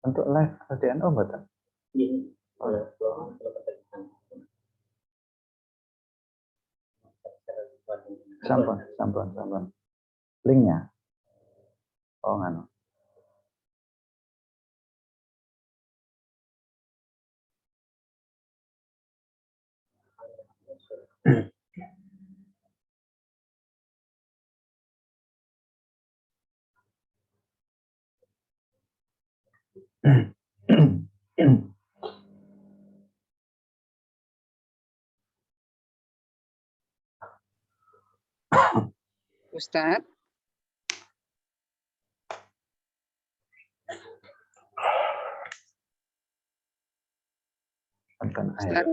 Untuk live LDNO betul? Sampun. Linknya? Oh, nganu. Ustadz. Tentang air.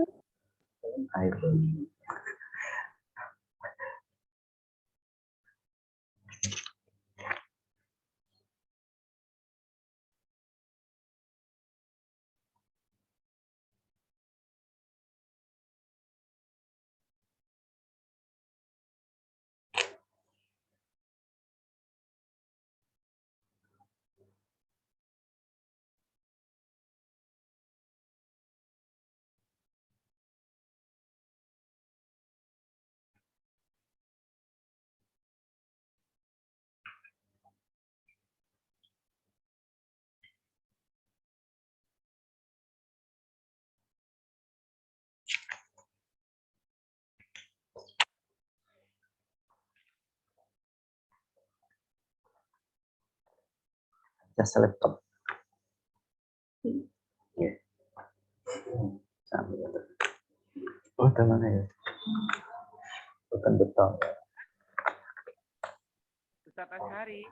Just laptop. Yeah. Oh, teman ya. Bukan betul. Ustadz Asyari.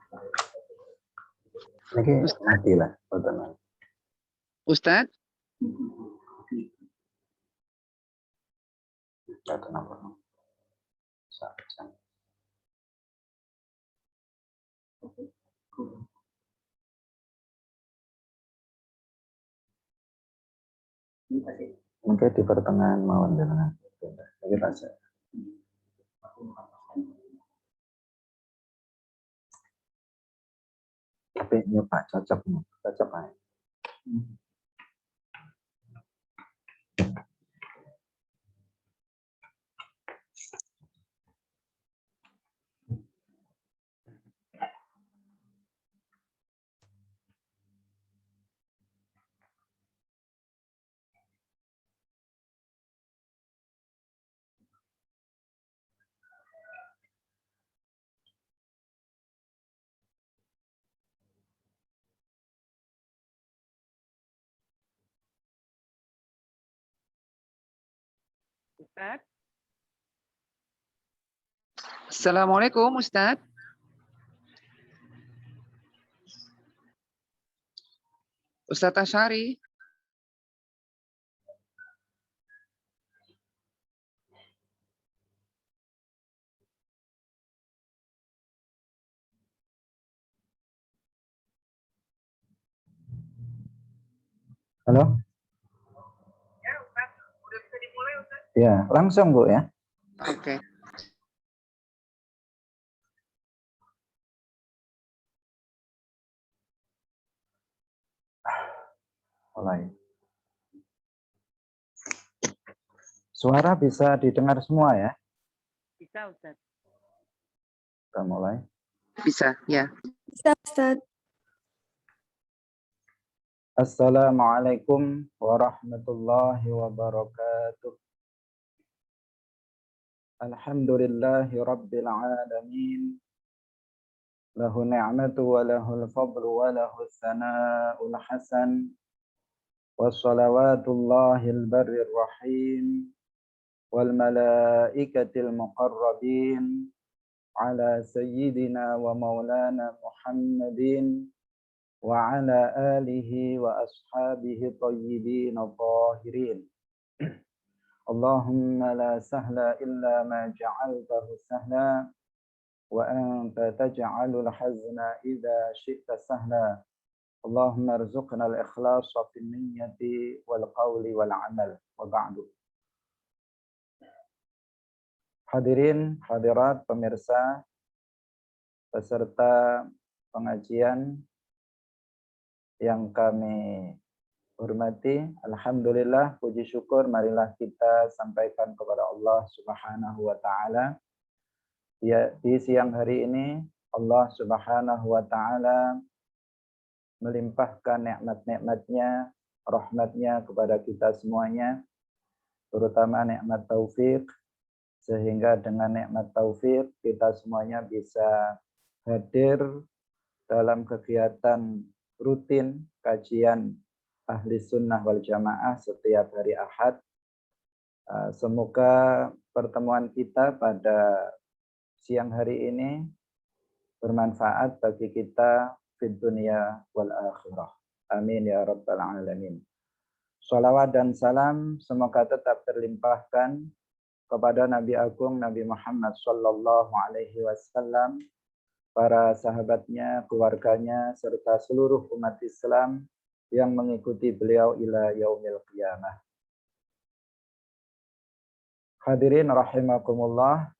Ini mati lah, betul. Ustadz. Satu nomor. Mungkin di pertengahan mawon dengan kita aja. Tapi nyoba cocok aja. Ustadz. Assalamualaikum Ustadz. Ustadz Asyari. Halo? Ya Ustadz, udah bisa dimulai Ustadz? Ya, langsung Bu ya. Oke. Mulai. Suara bisa didengar semua ya? Bisa Ustadz. Kita mulai. Bisa, ya. Bisa Ustadz. Assalamualaikum warahmatullahi wabarakatuh. Alhamdulillahi rabbil alamin. Lahu ni'matu wa lahul fadlu wa lahul sana'ul hasan. Wassalawatullahil barrir rahim. Wal malaikatil muqarrabin. Ala sayyidina wa maulana Muhammadin. وعلى آله وأصحابه الطيبين الطاهرين اللهم لا سهل إلا ما جعلته سهلا وأنت تجعل الحزن إذا شئت سهلا اللهم ارزقنا الإخلاص في النية والقول والعمل وبعد. Hadirin, hadirat, pemirsa, peserta pengajian yang kami hormati, alhamdulillah, puji syukur marilah kita sampaikan kepada Allah Subhanahu wa taala. Ya, di siang hari ini Allah Subhanahu wa taala melimpahkan nikmat-nikmatnya, rahmatnya kepada kita semuanya, terutama nikmat taufik, sehingga dengan nikmat taufik kita semuanya bisa hadir dalam kegiatan rutin kajian Ahli Sunnah wal Jamaah setiap hari Ahad. Semoga pertemuan kita pada siang hari ini bermanfaat bagi kita fid dunya wal akhirah. Amin ya rabbal alamin. Shalawat dan salam semoga tetap terlimpahkan kepada Nabi Agung Nabi Muhammad sallallahu alaihi wasallam, para sahabatnya, keluarganya, serta seluruh umat Islam yang mengikuti beliau ila yaumil qiyamah. Hadirin rahimakumullah,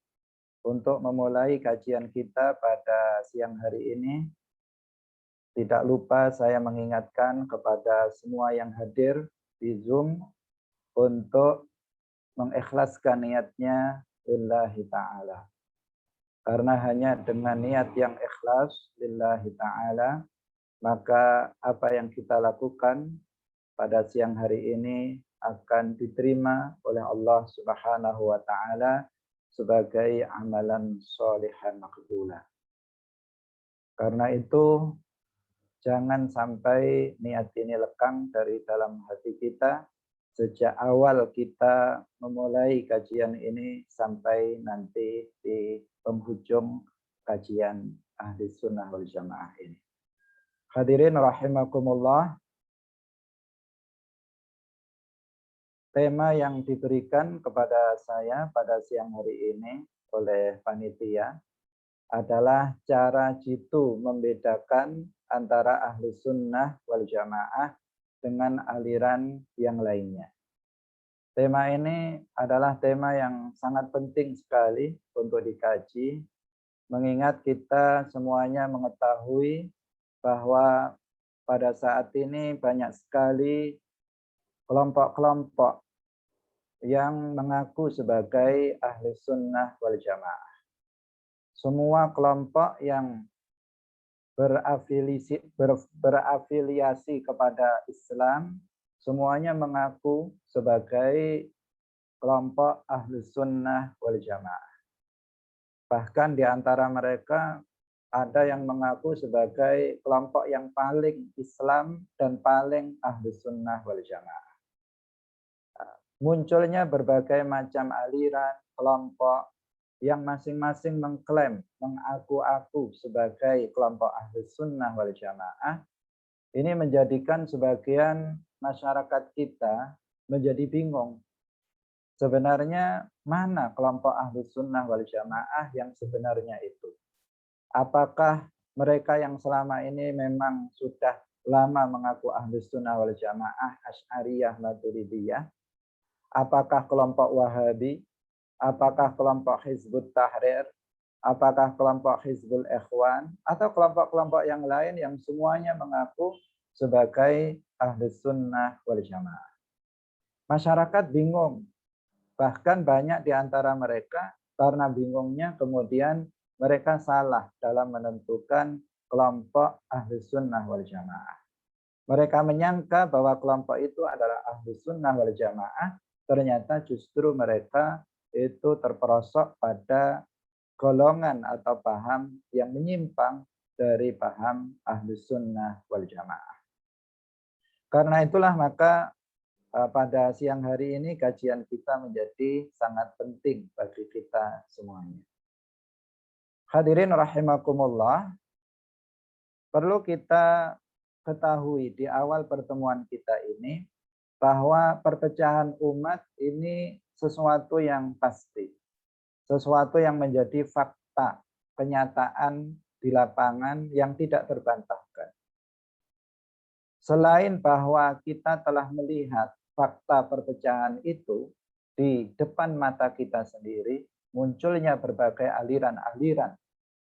untuk memulai kajian kita pada siang hari ini, tidak lupa saya mengingatkan kepada semua yang hadir di Zoom untuk mengikhlaskan niatnya lillahi ta'ala. Karena hanya dengan niat yang ikhlas lillahi ta'ala, maka apa yang kita lakukan pada siang hari ini akan diterima oleh Allah Subhanahu wa taala sebagai amalan sholihan maqbulah. Karena itu jangan sampai niat ini lekang dari dalam hati kita sejak awal kita memulai kajian ini sampai nanti di penghujung kajian Ahli Sunnah wal Jamaah ini. Hadirin rahimakumullah, tema yang diberikan kepada saya pada siang hari ini oleh panitia adalah cara jitu membedakan antara Ahli Sunnah wal Jamaah dengan aliran yang lainnya. Tema ini adalah tema yang sangat penting sekali untuk dikaji, mengingat kita semuanya mengetahui bahwa pada saat ini banyak sekali kelompok-kelompok yang mengaku sebagai Ahli Sunnah wal Jamaah. Semua kelompok yang berafiliasi kepada Islam, semuanya mengaku sebagai kelompok Ahli Sunnah wal Jamaah. Bahkan di antara mereka ada yang mengaku sebagai kelompok yang paling Islam dan paling Ahli Sunnah wal Jamaah. Munculnya berbagai macam aliran, kelompok yang masing-masing mengklaim, mengaku-aku sebagai kelompok Ahli Sunnah wal Jamaah. Ini menjadikan sebagian masyarakat kita menjadi bingung. Sebenarnya mana kelompok Ahli Sunnah wal Jamaah yang sebenarnya itu? Apakah mereka yang selama ini memang sudah lama mengaku Ahli Sunnah wal Jamaah, Asy'ariyah, Maturidiyah? Apakah kelompok Wahabi? Apakah kelompok Hizbut Tahrir? Apakah kelompok Hizbul Ikhwan? Atau kelompok-kelompok yang lain yang semuanya mengaku sebagai Ahli Sunnah wal Jamaah? Masyarakat bingung. Bahkan banyak di antara mereka karena bingungnya kemudian mereka salah dalam menentukan kelompok Ahli Sunnah wal Jamaah. Mereka menyangka bahwa kelompok itu adalah Ahli Sunnah wal Jamaah, ternyata justru mereka itu terperosok pada golongan atau paham yang menyimpang dari paham Ahli Sunnah wal Jamaah. Karena itulah maka pada siang hari ini kajian kita menjadi sangat penting bagi kita semuanya. Hadirin rahimakumullah, perlu kita ketahui di awal pertemuan kita ini bahwa perpecahan umat ini sesuatu yang pasti, sesuatu yang menjadi fakta, kenyataan di lapangan yang tidak terbantahkan. Selain bahwa kita telah melihat fakta perpecahan itu di depan mata kita sendiri, munculnya berbagai aliran-aliran,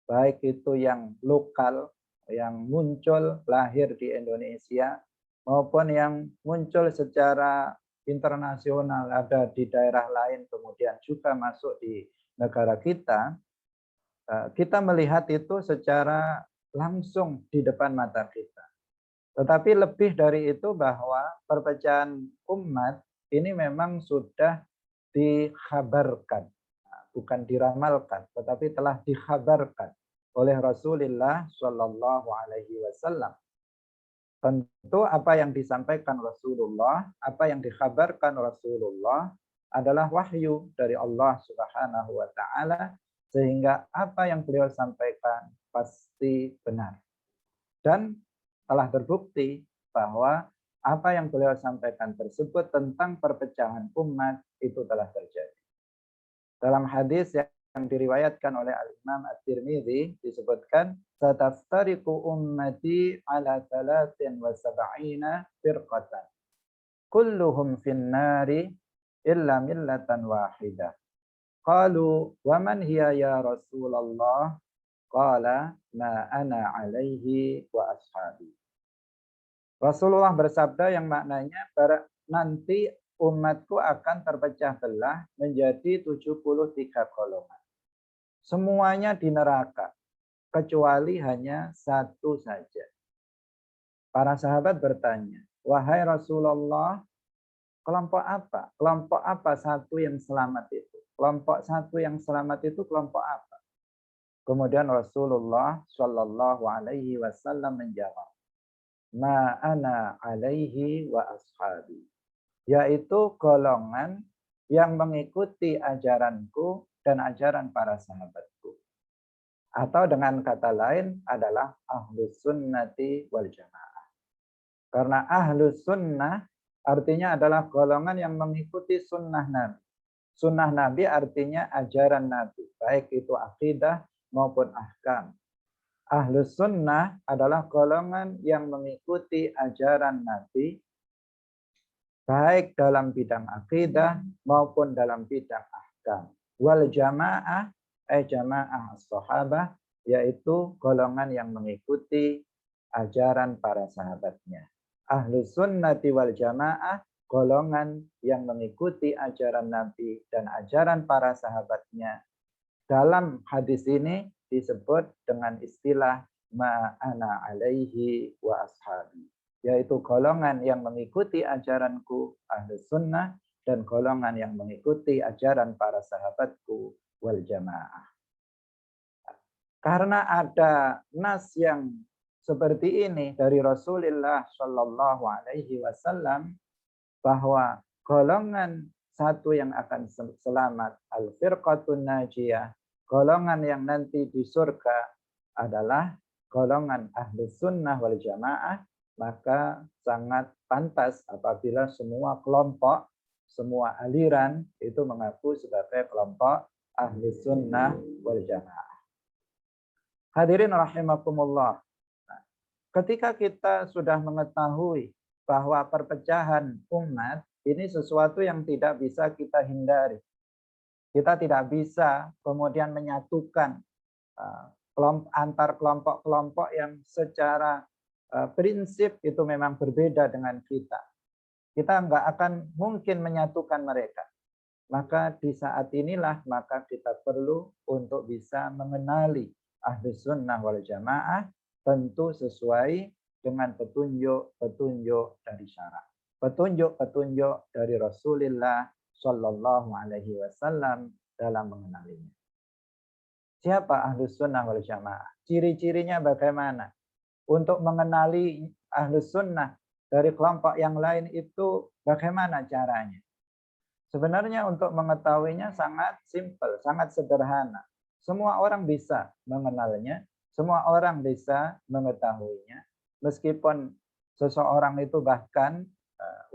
baik itu yang lokal yang muncul lahir di Indonesia maupun yang muncul secara internasional ada di daerah lain kemudian juga masuk di negara kita melihat itu secara langsung di depan mata kita. Tetapi lebih dari itu bahwa perpecahan umat ini memang sudah dikhabarkan, bukan diramalkan, tetapi telah dikhabarkan oleh Rasulullah Shallallahu Alaihi Wasallam. Tentu apa yang disampaikan Rasulullah, apa yang dikhabarkan Rasulullah adalah wahyu dari Allah Subhanahu Wa Taala, sehingga apa yang beliau sampaikan pasti benar. Dan telah terbukti bahwa apa yang beliau sampaikan tersebut tentang perpecahan umat itu telah terjadi. Dalam hadis yang diriwayatkan oleh Al-Imam At-Tirmidzi disebutkan sataftariqu ummati ala 73 firqatan kulluhum finnari illa millatan wahidah. Qalu wa man hiya ya Rasulullah? Qala ma ana alaihi wa ashabi. Rasulullah bersabda yang maknanya nanti umatku akan terpecah belah menjadi 73 golongan. Semuanya di neraka kecuali hanya satu saja. Para sahabat bertanya, "Wahai Rasulullah, kelompok apa? Kelompok apa satu yang selamat itu? Kelompok satu yang selamat itu kelompok apa?" Kemudian Rasulullah Shallallahu Alaihi Wasallam menjawab, "Ma ana alaihi wa ashabi," yaitu golongan yang mengikuti ajaranku dan ajaran para sahabatku. Atau dengan kata lain adalah ahlus sunnati wal jamaah. Karena ahlus sunnah artinya adalah golongan yang mengikuti sunnah Nabi. Sunnah Nabi artinya ajaran Nabi, baik itu akidah maupun ahkam. Ahlus sunnah adalah golongan yang mengikuti ajaran Nabi, baik dalam bidang akidah maupun dalam bidang ahkam. Wal jamaah, jamaah as-sahabah, yaitu golongan yang mengikuti ajaran para sahabatnya. Ahlus sunnati wal jamaah, golongan yang mengikuti ajaran Nabi dan ajaran para sahabatnya. Dalam hadis ini disebut dengan istilah ma'ana alaihi wa ashabi, yaitu golongan yang mengikuti ajaranku ahlus sunnah dan golongan yang mengikuti ajaran para sahabatku wal jamaah. Karena ada nas yang seperti ini dari Rasulullah Shallallahu Alaihi Wasallam bahwa golongan satu yang akan selamat, al-firqatun najiyah, golongan yang nanti di surga adalah golongan ahlus sunnah wal jamaah, maka sangat pantas apabila semua kelompok, semua aliran itu mengaku sebagai kelompok ahlus sunnah wal jamaah. Hadirin rahimakumullah. Ketika kita sudah mengetahui bahwa perpecahan umat ini sesuatu yang tidak bisa kita hindari. Kita tidak bisa kemudian menyatukan antar kelompok-kelompok yang secara prinsip itu memang berbeda dengan kita. Kita nggak akan mungkin menyatukan mereka. Maka di saat inilah maka kita perlu untuk bisa mengenali ahlus sunnah wal jamaah, tentu sesuai dengan petunjuk-petunjuk dari syara. Petunjuk-petunjuk dari Rasulullah Shallallahu Alaihi Wasallam dalam mengenalinya. Siapa ahlus sunnah wal jamaah? Ciri-cirinya bagaimana? Untuk mengenali ahlus sunnah dari kelompok yang lain itu bagaimana caranya? Sebenarnya untuk mengetahuinya sangat simpel, sangat sederhana. Semua orang bisa mengenalnya, semua orang bisa mengetahuinya. Meskipun seseorang itu bahkan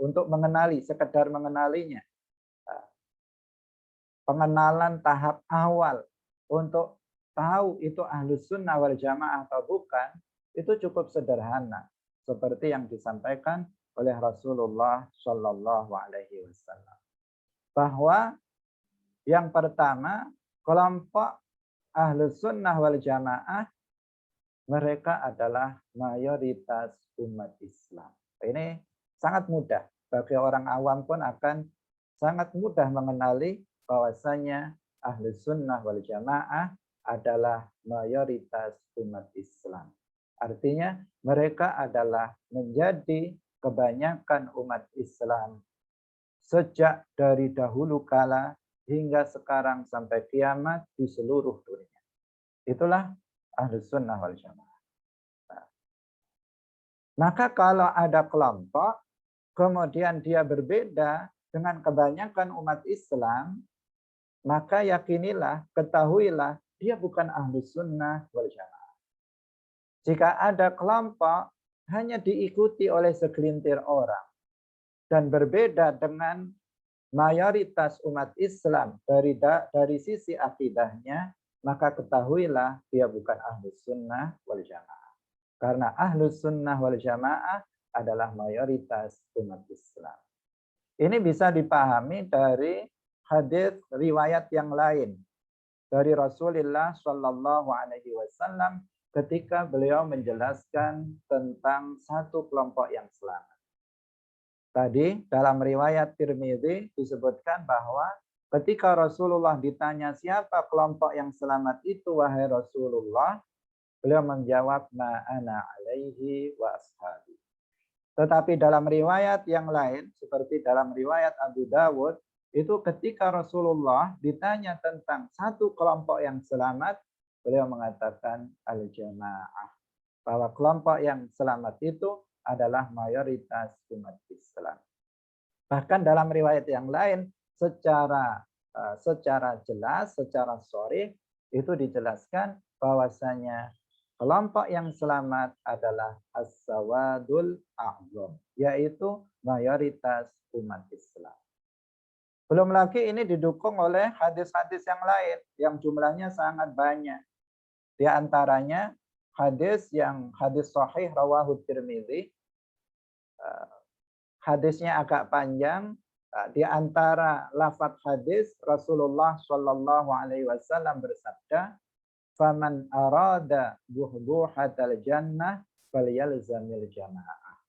untuk mengenali, sekedar mengenalinya, pengenalan tahap awal untuk tahu itu ahlus sunnah wal jamaah atau bukan, itu cukup sederhana. Seperti yang disampaikan oleh Rasulullah Shallallahu Alaihi Wasallam. Bahwa yang pertama, kelompok ahlus sunnah wal jamaah mereka adalah mayoritas umat Islam. Ini sangat mudah. Bagi orang awam pun akan sangat mudah mengenali bahwasanya Ahlus Sunnah wal Jamaah adalah mayoritas umat Islam. Artinya mereka adalah menjadi kebanyakan umat Islam sejak dari dahulu kala hingga sekarang sampai kiamat di seluruh dunia. Itulah Ahlus Sunnah wal Jamaah. Nah, maka kalau ada kelompok kemudian dia berbeda dengan kebanyakan umat Islam, maka yakinilah, ketahuilah dia bukan Ahlus Sunnah wal Jamaah. Jika ada kelompok hanya diikuti oleh segelintir orang dan berbeda dengan mayoritas umat Islam dari sisi akidahnya, maka ketahuilah dia bukan Ahlus Sunnah wal Jamaah. Karena Ahlus Sunnah wal Jamaah adalah mayoritas umat Islam. Ini bisa dipahami dari hadis riwayat yang lain dari Rasulullah Shallallahu Alaihi Wasallam ketika beliau menjelaskan tentang satu kelompok yang selamat. Tadi dalam riwayat Tirmidzi disebutkan bahwa ketika Rasulullah ditanya siapa kelompok yang selamat itu wahai Rasulullah, beliau menjawab ma ana alaihi wa ashabi. Tetapi dalam riwayat yang lain seperti dalam riwayat Abu Dawud itu ketika Rasulullah ditanya tentang satu kelompok yang selamat, beliau mengatakan al-jamaah, bahwa kelompok yang selamat itu adalah mayoritas umat Islam. Bahkan dalam riwayat yang lain secara jelas, secara sharih itu dijelaskan bahwasanya kelompok yang selamat adalah as-sawadul a'zam, yaitu mayoritas umat Islam. Belum lagi ini didukung oleh hadis-hadis yang lain yang jumlahnya sangat banyak. Di antaranya hadis sahih rawahu Tirmidzi. Hadisnya agak panjang. Di antara lafaz hadis Rasulullah Shallallahu Alaihi Wasallam bersabda, "Faman arada buhbuhatal jannah falyalzamil jamaah."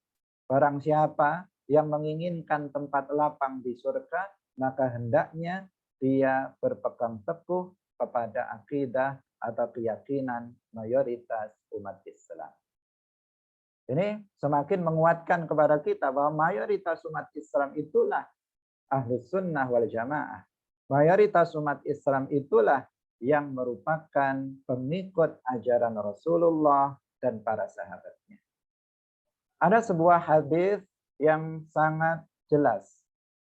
Barang siapa yang menginginkan tempat lapang di surga, maka hendaknya dia berpegang teguh kepada akidah atau keyakinan mayoritas umat Islam. Ini semakin menguatkan kepada kita bahwa mayoritas umat Islam itulah Ahlus Sunnah wal Jamaah. Mayoritas umat Islam itulah yang merupakan pengikut ajaran Rasulullah dan para sahabatnya. Ada sebuah hadis yang sangat jelas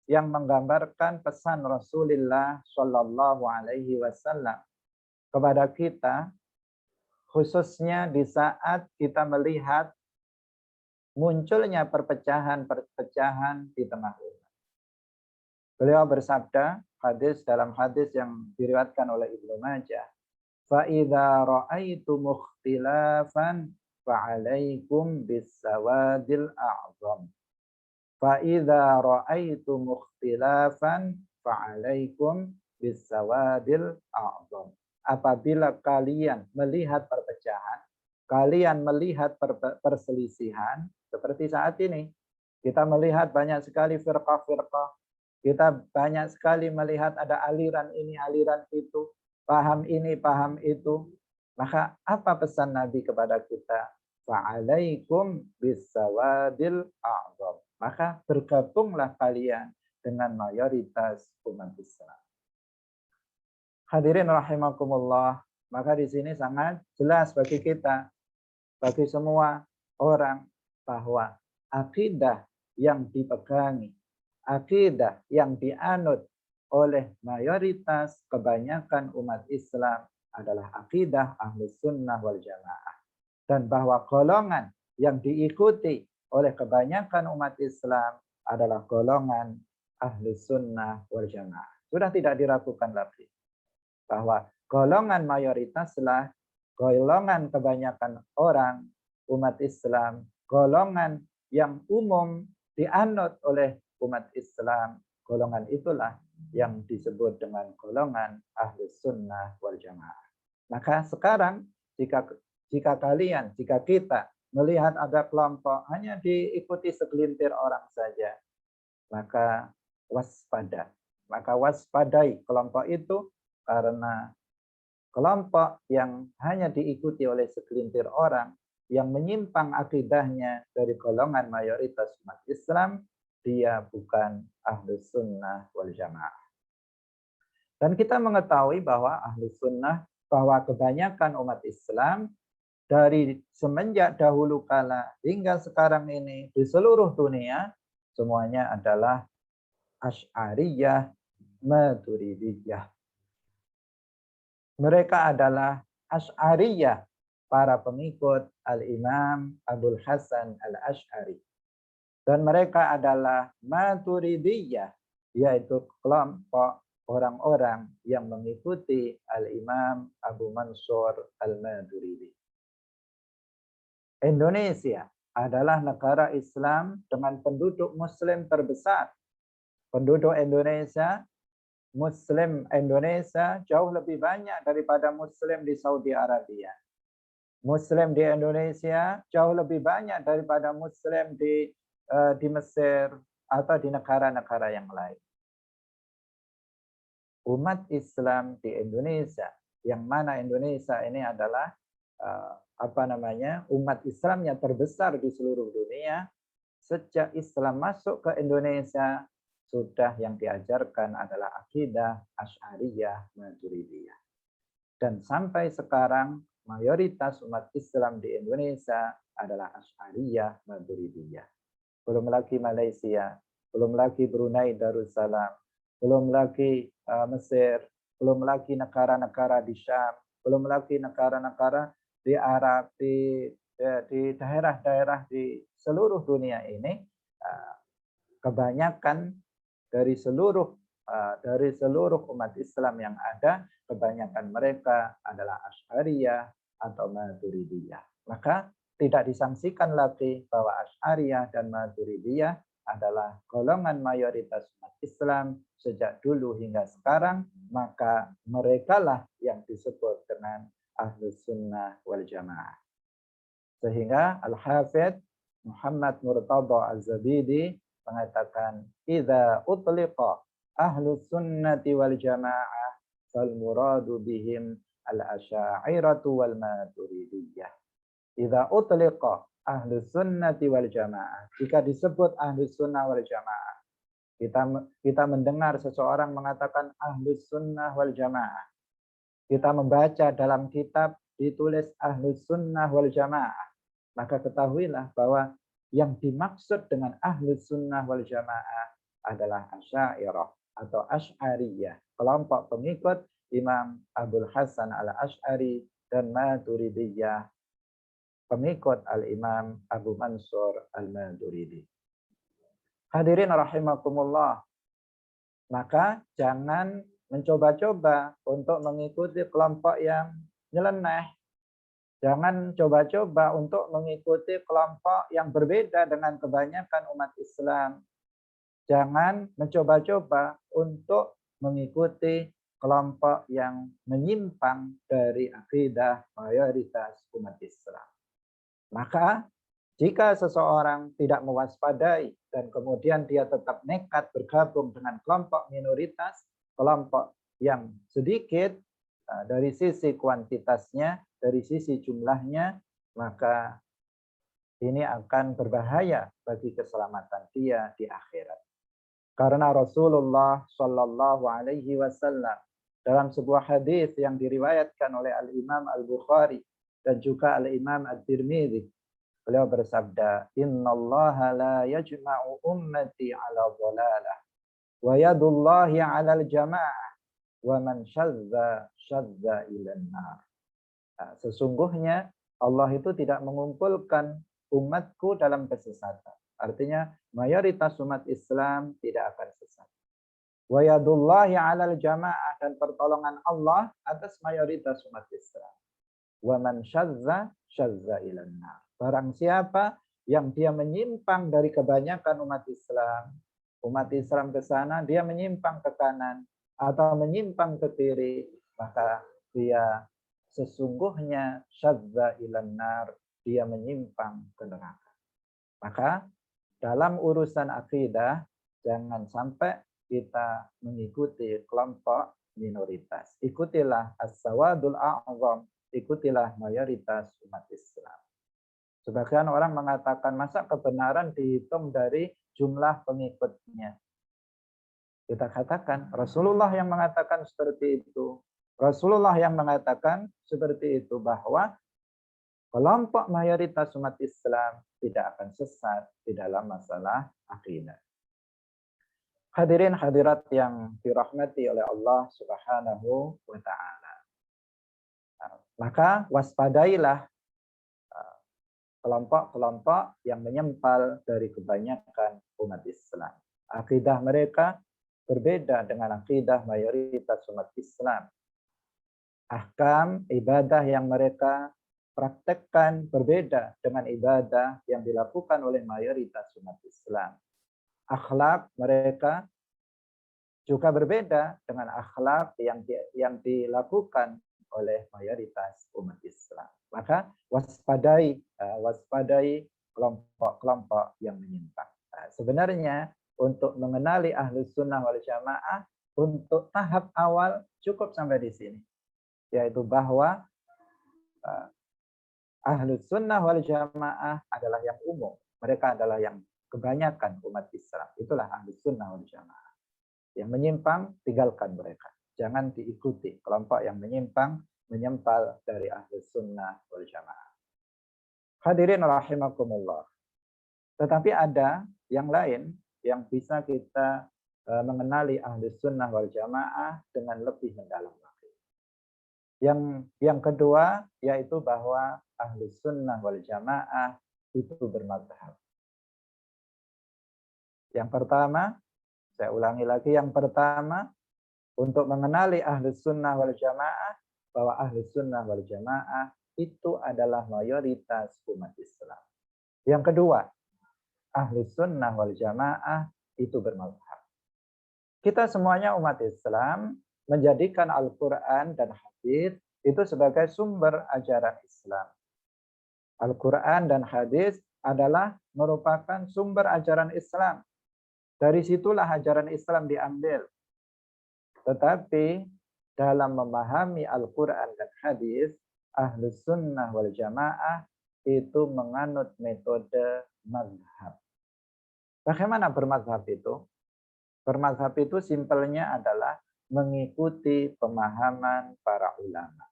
yang menggambarkan pesan Rasulullah Shallallahu Alaihi Wasallam kepada kita, khususnya di saat kita melihat munculnya perpecahan-perpecahan di tengah umat. Beliau bersabda, dalam hadis yang diriwayatkan oleh Ibnu Majah, "Fa idza ra'aitum ikhtilafan fa'alaikum bis-sawadil a'zam." Fa idza ra'aitum ikhtilafan fa'alaikum bis-sawadil a'zam. Apabila kalian melihat perpecahan, kalian melihat perselisihan seperti saat ini, kita melihat banyak sekali firqah-firqah, kita banyak sekali melihat ada aliran ini, aliran itu, paham ini, paham itu. Maka apa pesan Nabi kepada kita? Fa'alaikum bis-sawadil a'zam. Maka bergabunglah kalian dengan mayoritas umat Islam. Hadirin rahimakumullah, maka di sini sangat jelas bagi kita, bagi semua orang, bahwa akidah yang dipegangi, akidah yang dianut oleh mayoritas kebanyakan umat Islam adalah akidah Ahlus Sunnah wal Jamaah. Dan bahwa golongan yang diikuti oleh kebanyakan umat Islam adalah golongan Ahlus Sunnah wal Jamaah. Sudah tidak diragukan lagi bahwa golongan mayoritaslah golongan kebanyakan orang umat Islam, golongan yang umum dianut oleh umat Islam, golongan itulah yang disebut dengan golongan Ahlus Sunnah wal Jamaah. Maka sekarang jika jika kita melihat ada kelompok hanya diikuti segelintir orang saja, maka waspada. Maka waspadai kelompok itu, karena kelompok yang hanya diikuti oleh segelintir orang yang menyimpang akidahnya dari golongan mayoritas umat Islam, dia bukan ahlus sunnah wal jamaah. Dan kita mengetahui bahwa ahlus sunnah, bahwa kebanyakan umat Islam dari semenjak dahulu kala hingga sekarang ini di seluruh dunia semuanya adalah Asy'ariyah, Maturidiyah. Mereka adalah Asy'ariyah, para pengikut Al-Imam Abul Hasan Al-Asy'ari. Dan mereka adalah Maturidiyah, yaitu kelompok orang-orang yang mengikuti Al-Imam Abu Mansur Al-Maturidi. Indonesia adalah negara Islam dengan penduduk Muslim terbesar. Penduduk Indonesia, Muslim Indonesia jauh lebih banyak daripada Muslim di Saudi Arabia. Muslim di Indonesia jauh lebih banyak daripada Muslim di Mesir atau di negara-negara yang lain. Umat Islam di Indonesia, yang mana Indonesia ini adalah umat Islam yang terbesar di seluruh dunia. Sejak Islam masuk ke Indonesia, sudah yang diajarkan adalah akidah Asy'ariyah Maturidiyah. Dan sampai sekarang mayoritas umat Islam di Indonesia adalah Asy'ariyah Maturidiyah. Belum lagi Malaysia, belum lagi Brunei Darussalam, belum lagi Mesir, belum lagi negara-negara di Syam, belum lagi negara-negara di Arab, di daerah-daerah di seluruh dunia ini. Kebanyakan dari seluruh umat Islam yang ada, kebanyakan mereka adalah Asy'ariyah atau Maturidiyah. Maka tidak disangsikan lagi bahwa Asy'ariyah dan Maturidiyah adalah golongan mayoritas umat Islam sejak dulu hingga sekarang, maka merekalah yang disebut dengan Ahlus Sunnah wal Jamaah. Sehingga Al-Hafidz Muhammad Murtadha Az-Zabidi mengatakan, "Idza utliqa Ahlus Sunnati wal Jamaah fal muradu bihim al-Asy'ariyatu wal Maturidiyah." Idza utliqa Ahlus Sunnati wal Jamaah. Jika disebut Ahlus Sunnah wal Jamaah, kita mendengar seseorang mengatakan Ahlus Sunnah wal Jamaah. Kita membaca dalam kitab ditulis Ahlus Sunnah wal Jamaah. Maka ketahuilah bahwa yang dimaksud dengan Ahlus Sunnah wal Jamaah adalah Asy'ariyah atau Asy'ariyah, kelompok pengikut Imam Abul Hasan Al-Asy'ari, dan Maturidiyah, pengikut Al-Imam Abu Mansur Al-Maturidi. Hadirin rahimakumullah, maka jangan mencoba-coba untuk mengikuti kelompok yang nyeleneh. Jangan coba-coba untuk mengikuti kelompok yang berbeda dengan kebanyakan umat Islam. Jangan mencoba-coba untuk mengikuti kelompok yang menyimpang dari akidah mayoritas umat Islam. Maka jika seseorang tidak mewaspadai dan kemudian dia tetap nekat bergabung dengan kelompok minoritas, kelompok yang sedikit dari sisi kuantitasnya, dari sisi jumlahnya, maka ini akan berbahaya bagi keselamatan dia di akhirat. Karena Rasulullah Shallallahu Alaihi Wasallam dalam sebuah hadis yang diriwayatkan oleh Al-Imam Al-Bukhari dan juga Al-Imam At-Tirmidzi, beliau bersabda, "Innallaha la yajma'u ummati 'ala dhalalah wa yadullahi 'alal jama'ah wa man syadza syadza ilan nar." Sesungguhnya Allah itu tidak mengumpulkan umatku dalam kesesatan. Artinya mayoritas umat Islam tidak akan sesat. Wa yadullahi 'alal jama'ah, dan pertolongan Allah atas mayoritas umat Islam. Wa man syadza syadza ilan nar. Barang siapa yang dia menyimpang dari kebanyakan umat Islam ke sana, dia menyimpang ke kanan atau menyimpang ke kiri, maka dia sesungguhnya syadza ilan nar, dia menyimpang ke neraka. Maka dalam urusan akidah jangan sampai kita mengikuti kelompok minoritas. Ikutilah as-sawadul a'zam, ikutilah mayoritas umat Islam. Sebagian orang mengatakan masa kebenaran dihitung dari jumlah pengikutnya. Kita katakan Rasulullah yang mengatakan seperti itu. Rasulullah yang mengatakan seperti itu, bahwa kelompok mayoritas umat Islam tidak akan sesat di dalam masalah akidah. Hadirin hadirat yang dirahmati oleh Allah Subhanahu wa taala. Maka waspadailah kelompok-kelompok yang menyempal dari kebanyakan umat Islam. Akidah mereka berbeda dengan akidah mayoritas umat Islam. Ahkam ibadah yang mereka praktekkan berbeda dengan ibadah yang dilakukan oleh mayoritas umat Islam. Akhlak mereka juga berbeda dengan akhlak yang dilakukan oleh mayoritas umat Islam. Maka waspadai kelompok-kelompok yang menyimpang. Sebenarnya untuk mengenali Ahlus Sunnah wal Jamaah, untuk tahap awal cukup sampai di sini, yaitu bahwa Ahlus Sunnah wal Jamaah adalah yang umum. Mereka adalah yang kebanyakan umat Islam. Itulah Ahlus Sunnah wal Jamaah. Yang menyimpang, tinggalkan mereka. Jangan diikuti kelompok yang menyimpang, menyempal dari Ahlus Sunnah wal Jamaah. Hadirin rahimakumullah. Tetapi ada yang lain yang bisa kita mengenali Ahlus Sunnah wal Jamaah dengan lebih mendalam lagi. Yang kedua yaitu bahwa Ahlus Sunnah wal Jamaah itu bermadzhab. Yang pertama, saya ulangi lagi, yang pertama untuk mengenali Ahlus Sunnah wal Jamaah, bahwa Ahlus Sunnah wal Jamaah itu adalah mayoritas umat Islam. Yang kedua, Ahlus Sunnah wal Jamaah itu bermadzhab. Kita semuanya umat Islam menjadikan Al-Quran dan hadis itu sebagai sumber ajaran Islam. Al-Quran dan hadis adalah merupakan sumber ajaran Islam. Dari situlah ajaran Islam diambil. Tetapi dalam memahami Al-Quran dan hadis, Ahlus Sunnah wal Jamaah itu menganut metode mazhab. Bagaimana bermazhab itu? Bermazhab itu simpelnya adalah mengikuti pemahaman para ulama.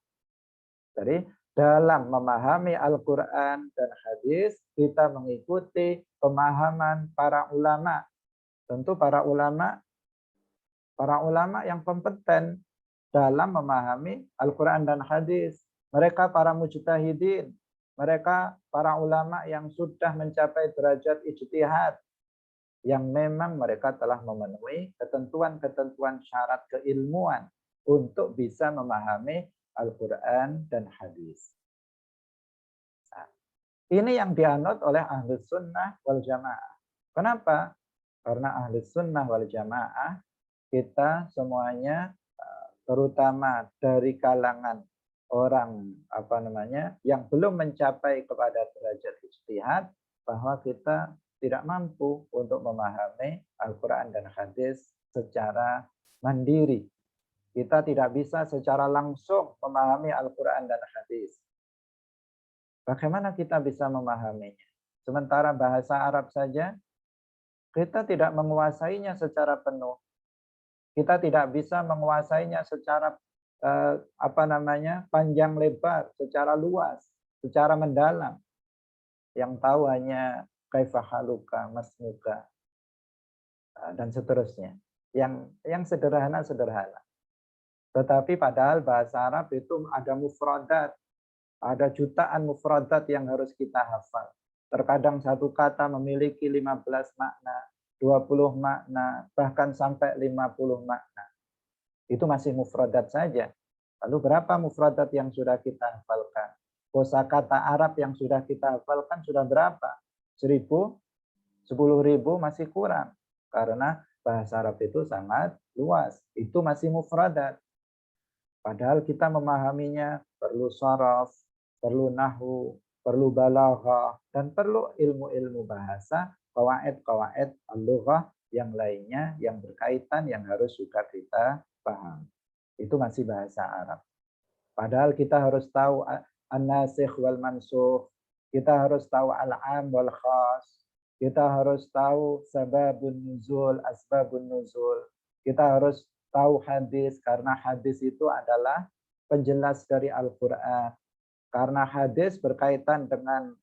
Jadi dalam memahami Al-Quran dan hadis, kita mengikuti pemahaman para ulama. Tentu para ulama yang kompeten dalam memahami Al-Quran dan hadis. Mereka para mujtahidin, mereka para ulama yang sudah mencapai derajat ijtihad, yang memang mereka telah memenuhi ketentuan-ketentuan syarat keilmuan untuk bisa memahami Al-Quran dan hadis. Nah, ini yang dianut oleh Ahlus Sunnah wal Jamaah. Kenapa? Karena Ahlus Sunnah wal Jamaah kita semuanya, terutama dari kalangan orang yang belum mencapai kepada derajat ijtihad, bahwa kita tidak mampu untuk memahami Al-Quran dan hadis secara mandiri. Kita tidak bisa secara langsung memahami Al-Quran dan hadis. Bagaimana kita bisa memahaminya? Sementara bahasa Arab saja, kita tidak menguasainya secara penuh. Kita tidak bisa menguasainya secara panjang lebar, secara luas, secara mendalam. Yang tahu hanya kaifahaluka, masmuka, dan seterusnya. Yang sederhana-sederhana. Tetapi padahal bahasa Arab itu ada mufradat, ada jutaan mufradat yang harus kita hafal. Terkadang satu kata memiliki 15 makna, 20 makna, bahkan sampai 50 makna. Itu masih mufradat saja. Lalu berapa mufradat yang sudah kita hafalkan? Kosakata Arab yang sudah kita hafalkan sudah berapa? 1.000, 10.000 masih kurang. Karena bahasa Arab itu sangat luas. Itu masih mufradat. Padahal kita memahaminya perlu sharaf, perlu nahwu, perlu balaghah, dan perlu ilmu-ilmu bahasa, qawaid-qawaid al-lughah yang lainnya yang berkaitan yang harus juga kita paham. Itu masih bahasa Arab. Padahal kita harus tahu an-nasikh wal mansukh, kita harus tahu al-am wal khas, kita harus tahu sababun nuzul, asbabun nuzul. Kita harus tahu hadis karena hadis itu adalah penjelas dari Al-Qur'an. Karena hadis berkaitan dengan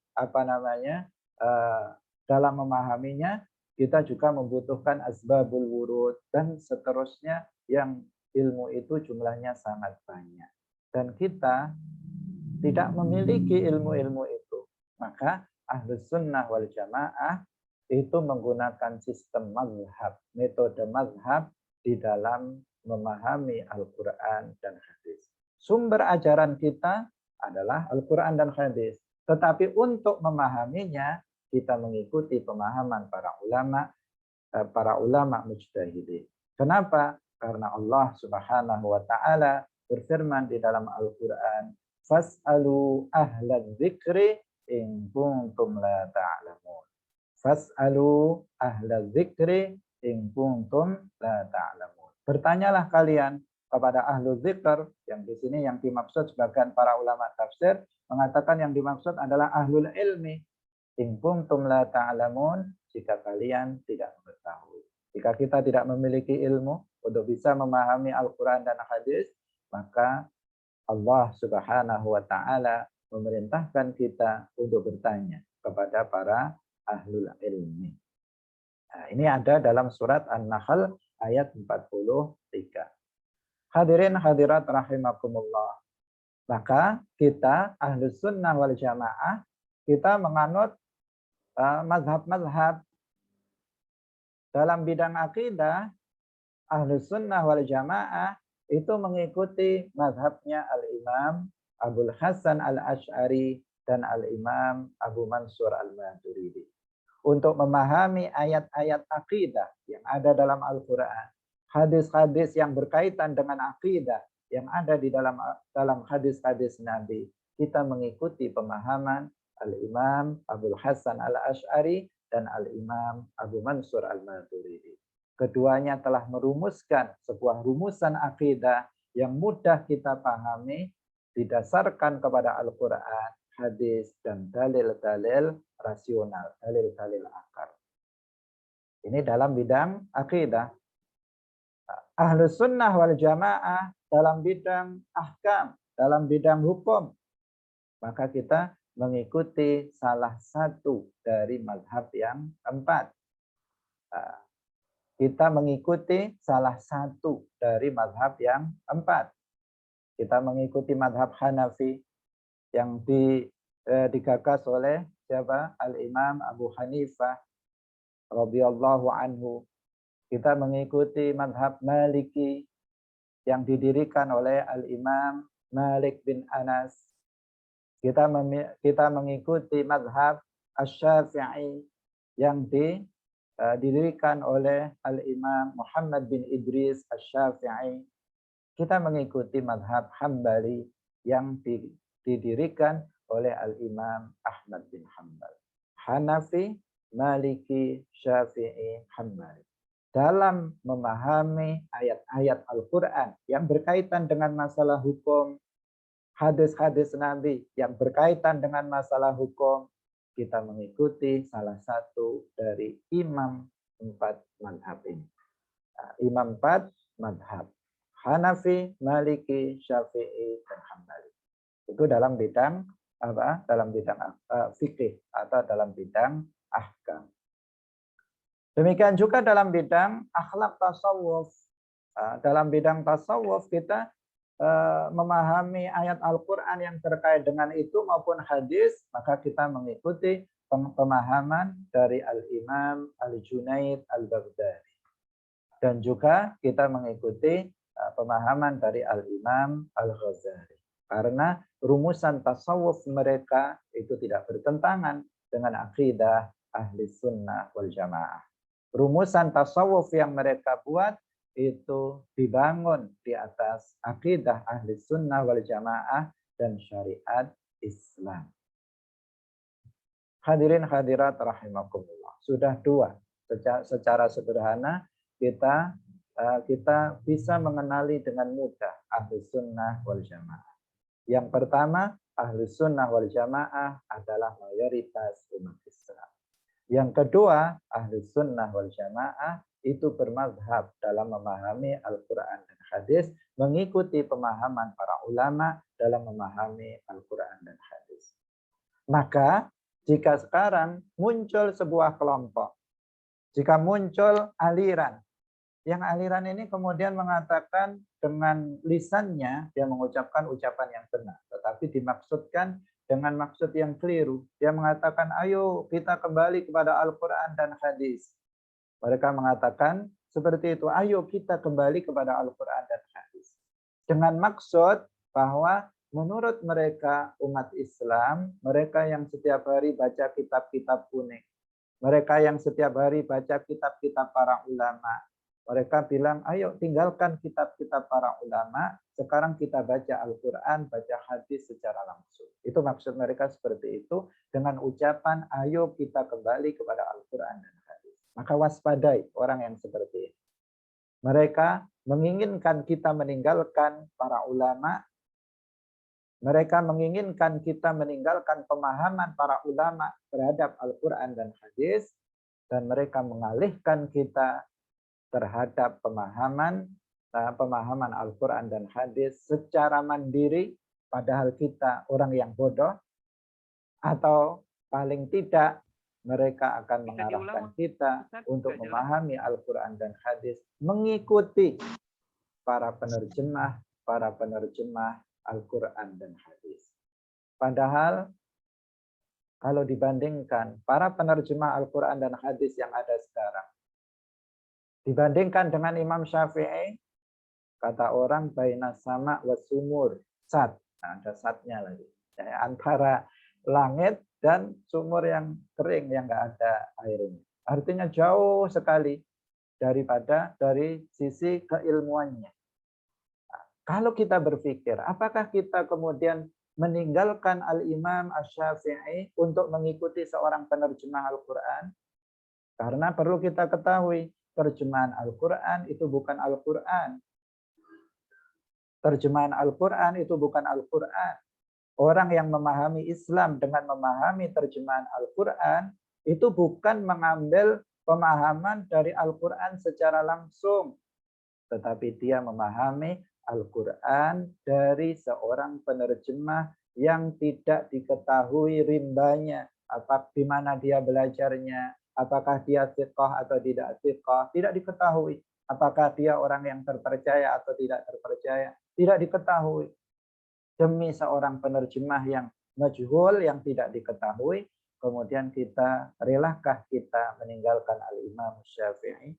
dalam memahaminya kita juga membutuhkan asbabul wurud dan seterusnya yang ilmu itu jumlahnya sangat banyak. Dan kita tidak memiliki ilmu-ilmu itu. Maka Ahlus Sunnah wal Jamaah itu menggunakan sistem mazhab, metode mazhab di dalam memahami Al-Quran dan hadis. Sumber ajaran kita adalah Al-Quran dan hadis. Tetapi untuk memahaminya, kita mengikuti pemahaman para ulama mujtahidin. Kenapa? Karena Allah Subhanahu wa taala berfirman di dalam Al-Quran, fas'alu ahla dzikri in kuntum la ta'lamun. Fas'alu ahla dzikri in kuntum la ta'lamun. Bertanyalah kalian kepada ahlu dzikr, yang di sini yang dimaksud sebagian para ulama tafsir mengatakan yang dimaksud adalah ahlul ilmi. In kuntum la ta'lamun, jika kalian tidak mengetahui. Jika kita tidak memiliki ilmu untuk bisa memahami Al-Quran dan hadis, maka Allah Subhanahu wa taala memerintahkan kita untuk bertanya kepada para ahlul ilmi. Nah, ini ada dalam surat An-Nahl ayat 43. Hadirin hadirat rahimakumullah. Maka kita Ahlus Sunnah wal Jamaah kita menganut mazhab-mazhab dalam bidang akidah. Ahlus Sunnah wal Jamaah itu mengikuti mazhabnya Al-Imam Abul Hasan Al-Asy'ari dan Al-Imam Abu Mansur Al-Maturidi. Untuk memahami ayat-ayat akidah yang ada dalam Al-Quran, hadis-hadis yang berkaitan dengan akidah yang ada di dalam hadis-hadis Nabi, kita mengikuti pemahaman Al-Imam Abul Hasan Al-Asy'ari dan Al-Imam Abu Mansur Al-Maturidi. Keduanya telah merumuskan sebuah rumusan akidah yang mudah kita pahami didasarkan kepada Al-Quran, hadis, dan dalil-dalil rasional, dalil-dalil akal. Ini dalam bidang akidah. Ahlus Sunnah wal Jamaah dalam bidang ahkam, dalam bidang hukum, maka kita mengikuti salah satu dari mazhab yang empat. Kita mengikuti salah satu dari mazhab yang empat. Kita mengikuti mazhab Hanafi yang digagas oleh siapa? Al-Imam Abu Hanifah radhiyallahu anhu. Kita mengikuti mazhab Maliki yang didirikan oleh Al-Imam Malik bin Anas. Kita mengikuti mazhab Asy-Syafi'i yang didirikan oleh Al-Imam Muhammad bin Idris Asy-Syafi'i. Kita mengikuti mazhab Hambali yang didirikan oleh Al-Imam Ahmad bin Hanbal. Hanafi, Maliki, Syafi'i, Hambali. Dalam memahami ayat-ayat Al-Quran yang berkaitan dengan masalah hukum, hadis-hadis Nabi yang berkaitan dengan masalah hukum, kita mengikuti salah satu dari imam empat mazhab ini. Imam empat mazhab. Hanafi, Maliki, Syafi'i, dan Hambali. Itu dalam bidang apa? Dalam bidang fikih atau dalam bidang ahkam. Demikian juga dalam bidang akhlak tasawuf. Dalam bidang tasawuf kita memahami ayat Al-Quran yang terkait dengan itu maupun hadis, maka kita mengikuti pemahaman dari Al-Imam Al-Junaid Al-Baghdadi. Dan juga kita mengikuti pemahaman dari Al-Imam Al-Ghazali. Karena rumusan tasawuf mereka itu tidak bertentangan dengan akidah ahli sunnah wal jamaah. Rumusan tasawuf yang mereka buat itu dibangun di atas akidah ahli sunnah wal jamaah dan syariat Islam. Hadirin hadirat rahimakumullah. Sudah dua. Secara sederhana kita bisa mengenali dengan mudah ahli sunnah wal jamaah. Yang pertama, ahli sunnah wal jamaah adalah mayoritas umat Islam. Yang kedua, ahli sunnah wal jamaah itu bermazhab dalam memahami Al-Quran dan hadis, mengikuti pemahaman para ulama dalam memahami Al-Quran dan hadis. Maka jika sekarang muncul sebuah kelompok, jika muncul aliran, yang aliran ini kemudian mengatakan dengan lisannya dia mengucapkan ucapan yang benar, tetapi dimaksudkan dengan maksud yang keliru. Dia mengatakan, ayo kita kembali kepada Al-Quran dan hadis. Mereka mengatakan seperti itu, ayo kita kembali kepada Al-Quran dan hadis. Dengan maksud bahwa menurut mereka umat Islam, mereka yang setiap hari baca kitab-kitab kuning, mereka yang setiap hari baca kitab-kitab para ulama, mereka bilang, ayo tinggalkan kitab-kitab para ulama, sekarang kita baca Al-Quran, baca hadis secara langsung. Itu maksud mereka seperti itu, dengan ucapan, ayo kita kembali kepada Al-Quran dan hadis. Maka waspadai orang yang seperti ini. Mereka menginginkan kita meninggalkan para ulama, mereka menginginkan kita meninggalkan pemahaman para ulama terhadap Al-Quran dan hadis, dan mereka mengalihkan kita terhadap pemahaman Al-Quran dan hadis secara mandiri, padahal kita orang yang bodoh, atau paling tidak mereka akan mengarahkan kita untuk memahami Al-Quran dan hadis, mengikuti para penerjemah Al-Quran dan hadis. Padahal kalau dibandingkan para penerjemah Al-Quran dan hadis yang ada sekarang, dibandingkan dengan Imam Syafi'i, kata orang baina sama wa sumur, sat. Nah, ada satnya lagi. Antara langit dan sumur yang kering yang nggak ada airnya. Artinya jauh sekali dari sisi keilmuannya. Nah, kalau kita berpikir, apakah kita kemudian meninggalkan Al-Imam Asy-Syafi'i untuk mengikuti seorang penerjemah Al-Quran? Karena perlu kita ketahui, terjemahan Al-Quran itu bukan Al-Quran. Terjemahan Al-Quran itu bukan Al-Quran. Orang yang memahami Islam dengan memahami terjemahan Al-Quran itu bukan mengambil pemahaman dari Al-Quran secara langsung, tetapi dia memahami Al-Quran dari seorang penerjemah yang tidak diketahui rimbanya, di mana dia belajarnya, apakah dia thiqah atau tidak thiqah, tidak diketahui. Apakah dia orang yang terpercaya atau tidak terpercaya, tidak diketahui. Demi seorang penerjemah yang majhul, yang tidak diketahui, kemudian relakah kita meninggalkan Al-Imam Syafi'i?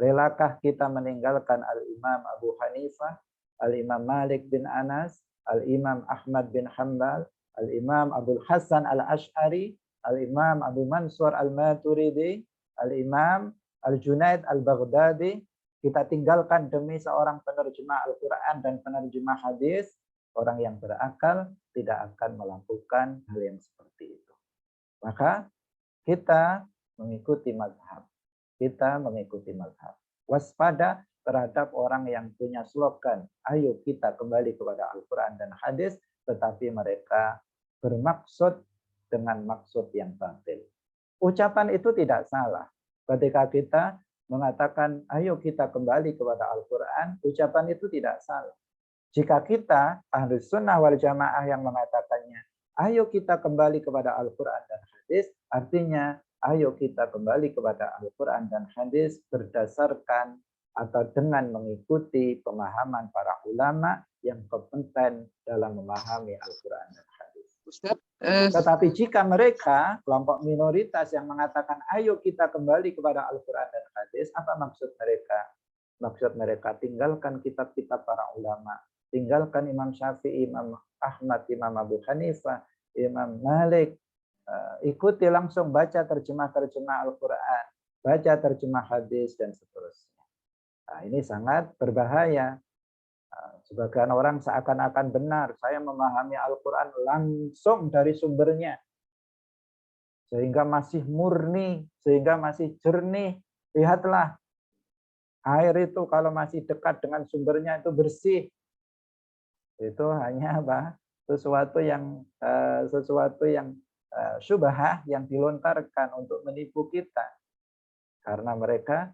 Relakah kita meninggalkan Al-Imam Abu Hanifah, Al-Imam Malik bin Anas, Al-Imam Ahmad bin Hanbal, Al-Imam Abdul Hasan Al-Ash'ari, Al-Imam Abu Mansur Al-Maturidi, Al-Imam Al-Junaid Al-Baghdadi, kita tinggalkan demi seorang penerjemah Al-Quran dan penerjemah hadis? Orang yang berakal tidak akan melakukan hal yang seperti itu. Maka kita mengikuti mazhab. Waspada terhadap orang yang punya slogan, ayo kita kembali kepada Al-Quran dan hadis, tetapi mereka bermaksud dengan maksud yang batil. Ucapan itu tidak salah. Ketika kita mengatakan, ayo kita kembali kepada Al-Quran, ucapan itu tidak salah. Jika kita, ahli sunnah wal jamaah yang mengatakannya, ayo kita kembali kepada Al-Quran dan hadis, artinya, ayo kita kembali kepada Al-Quran dan hadis berdasarkan atau dengan mengikuti pemahaman para ulama yang kompeten dalam memahami Al-Quran dan hadis. Ustaz, Tetapi jika mereka, kelompok minoritas yang mengatakan, ayo kita kembali kepada Al-Quran dan hadis, apa maksud mereka? Maksud mereka, tinggalkan kitab-kitab para ulama, tinggalkan Imam Syafi'i, Imam Ahmad, Imam Abu Hanifah, Imam Malik, ikuti langsung baca terjemah-terjemah Al-Quran, baca terjemah hadis, dan seterusnya. Nah, ini sangat berbahaya. Sebagian orang seakan-akan benar, saya memahami Al-Quran langsung dari sumbernya, sehingga masih murni, sehingga masih jernih. Lihatlah, air itu kalau masih dekat dengan sumbernya itu bersih. Itu hanya apa? Sesuatu yang syubhah yang dilontarkan untuk menipu kita. Karena mereka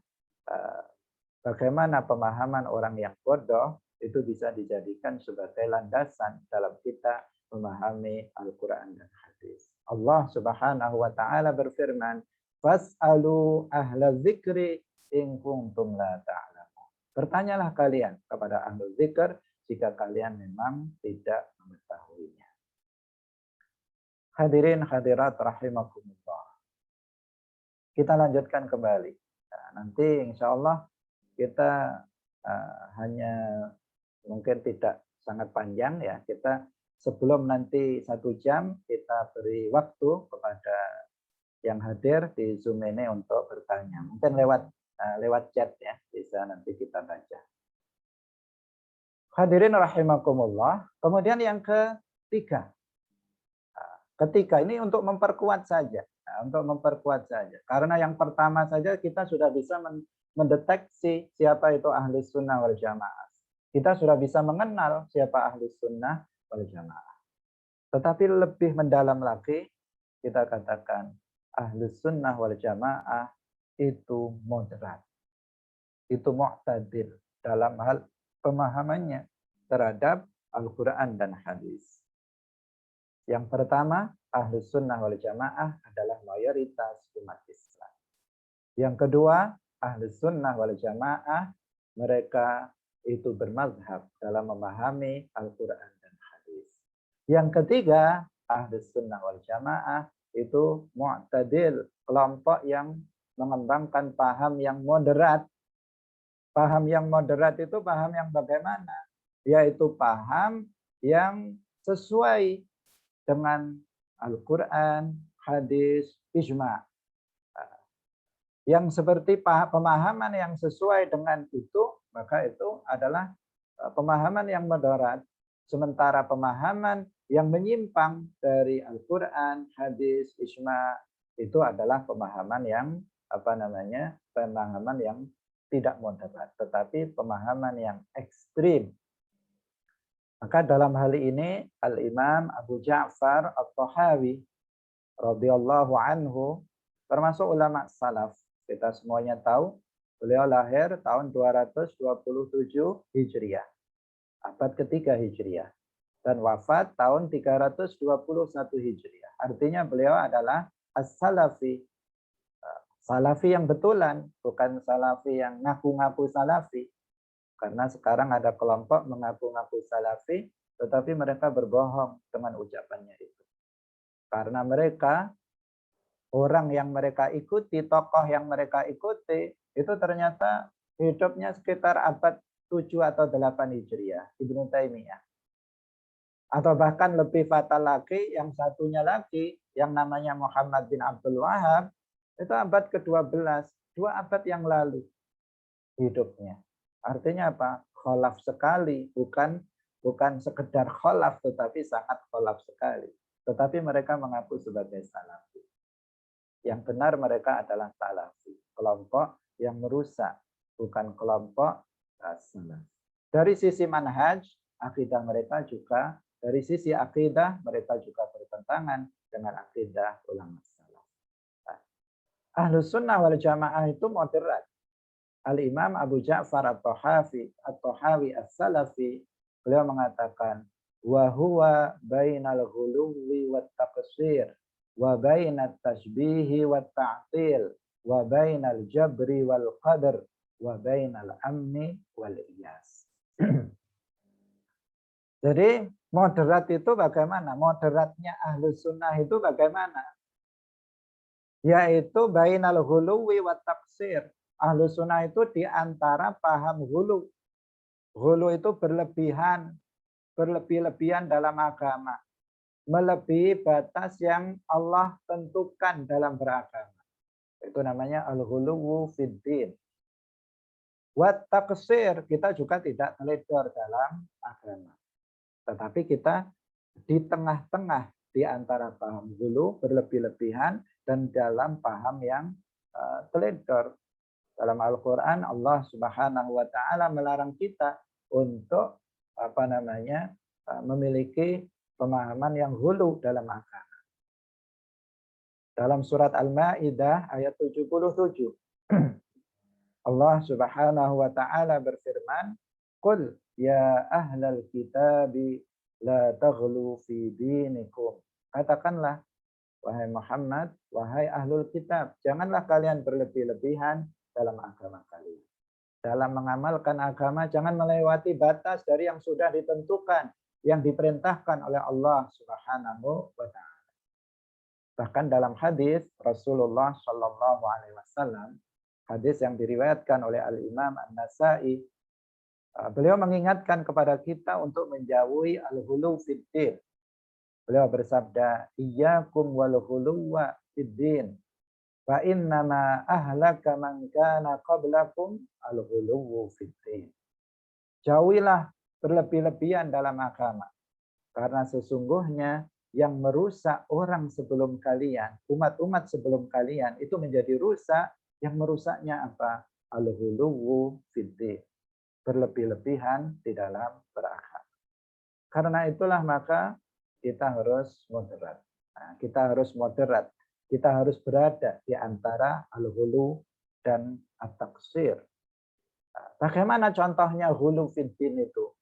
bagaimana pemahaman orang yang bodoh itu bisa dijadikan sebagai landasan dalam kita memahami Al-Quran dan hadis. Allah Subhanahu wa taala berfirman, "Fas'alu ahla dzikri in kuntum la ta'lamun." Bertanyalah kalian kepada ahli zikr jika kalian memang tidak mengetahuinya. Hadirin hadirat rahimakumullah. Kita lanjutkan kembali. Nah, nanti insya Allah kita hanya mungkin tidak sangat panjang ya. Kita sebelum nanti 1 jam kita beri waktu kepada yang hadir di Zoom ini untuk bertanya. Mungkin lewat chat ya, bisa nanti kita baca. Hadirin rahimakumullah. Kemudian yang ketiga. Ketiga ini untuk memperkuat saja. Untuk memperkuat saja. Karena yang pertama saja kita sudah bisa mendeteksi siapa itu ahli sunnah wal jamaah. Kita sudah bisa mengenal siapa ahli sunnah wal jamaah. Tetapi lebih mendalam lagi, kita katakan ahli sunnah wal jamaah itu moderat. Itu mu'tadil dalam hal pemahamannya terhadap Al-Quran dan hadis. Yang pertama, ahli sunnah wal jamaah adalah mayoritas umat Islam. Yang kedua, ahli sunnah wal jamaah mereka itu bermazhab dalam memahami Al-Quran dan hadis. Yang ketiga, ahli sunnah wal jamaah itu mu'tadil, kelompok yang mengembangkan paham yang moderat. Paham yang moderat itu paham yang bagaimana? Yaitu paham yang sesuai dengan Al-Quran, hadis, ijma'. Yang seperti pemahaman yang sesuai dengan itu, maka itu adalah pemahaman yang moderat. Sementara pemahaman yang menyimpang dari Al-Quran, hadis, ijma' itu adalah pemahaman yang pemahaman yang tidak moderat, tetapi pemahaman yang ekstrim. Maka dalam hal ini Al-Imam Abu Ja'far At-Tahawi radhiyallahu anhu termasuk ulama salaf. Kita semuanya tahu beliau lahir tahun 227 Hijriah. Abad ketiga Hijriah. Dan wafat tahun 321 Hijriah. Artinya beliau adalah as-salafi. Salafi yang betulan, bukan salafi yang ngaku-ngaku salafi. Karena sekarang ada kelompok mengaku-ngaku salafi, tetapi mereka berbohong dengan ucapannya itu. Karena mereka, orang yang mereka ikuti, tokoh yang mereka ikuti, itu ternyata hidupnya sekitar abad 7 atau 8 Hijriah, Ibnu Taimiyah. Atau bahkan lebih fatal lagi, yang satunya lagi, yang namanya Muhammad bin Abdul Wahab, itu abad ke-12, 2 abad yang lalu hidupnya. Artinya apa? Kholaf sekali, bukan sekedar kholaf, tetapi sangat kholaf sekali. Tetapi mereka mengaku sebagai salafi. Yang benar mereka adalah salafi, kelompok yang merusak, bukan kelompok salaf. Dari sisi manhaj, akidah mereka juga, dari sisi akidah mereka juga bertentangan dengan akidah ulama salaf. Ahlus sunnah wal jamaah itu moderat. Al-Imam Abu Ja'far At-Tahawi As-Salafi, beliau mengatakan, wa huwa bainal ghuluwi wat taqsir wa bainat tashbihi wat ta'til wa bainal jabri wal qadar wa bainal amni wal iyas. Jadi moderat itu bagaimana? Moderatnya Ahlus Sunnah itu bagaimana? Yaitu bainal ghuluwi wat taqsir. Ahlus sunnah itu di antara paham hulu. Hulu itu berlebih-lebihan dalam agama. Melebihi batas yang Allah tentukan dalam beragama. Itu namanya al-huluwu fiddin. Wat taqsir, kita juga tidak teledor dalam agama. Tetapi kita di tengah-tengah di antara paham hulu berlebih-lebihan dan dalam paham yang teledor. Dalam Al-Qur'an Allah Subhanahu wa taala melarang kita untuk memiliki pemahaman yang hulu dalam agama. Dalam surat Al-Maidah ayat 77 Allah Subhanahu wa taala berfirman, "Qul ya ahlal kitabi la taghlu fi dinikum." Katakanlah, wahai Muhammad, wahai ahlul kitab, janganlah kalian berlebih-lebihan dalam agama kalian. Dalam mengamalkan agama jangan melewati batas dari yang sudah ditentukan, yang diperintahkan oleh Allah Subhanahu wa taala. Bahkan dalam hadis Rasulullah Shallallahu alaihi wasallam, hadis yang diriwayatkan oleh Al-Imam An-Nasa'i, beliau mengingatkan kepada kita untuk menjauhi al-ghulu fid din. Beliau bersabda, "Iyyakum wal ghuluwa fid din. Fa innama ahlaka man kana qablakum al-ghuluwu fid din." Jauhilah berlebih-lebihan dalam agama. Karena sesungguhnya yang merusak orang sebelum kalian, umat-umat sebelum kalian itu menjadi rusak. Yang merusaknya apa? Al-ghuluwu fid-din. Berlebih-lebihan di dalam beragama. Karena itulah maka kita harus moderat. Nah, kita harus moderat. Kita harus berada di antara al-ghulu dan at-taqsir. Nah, bagaimana contohnya ghulu fid-din itu?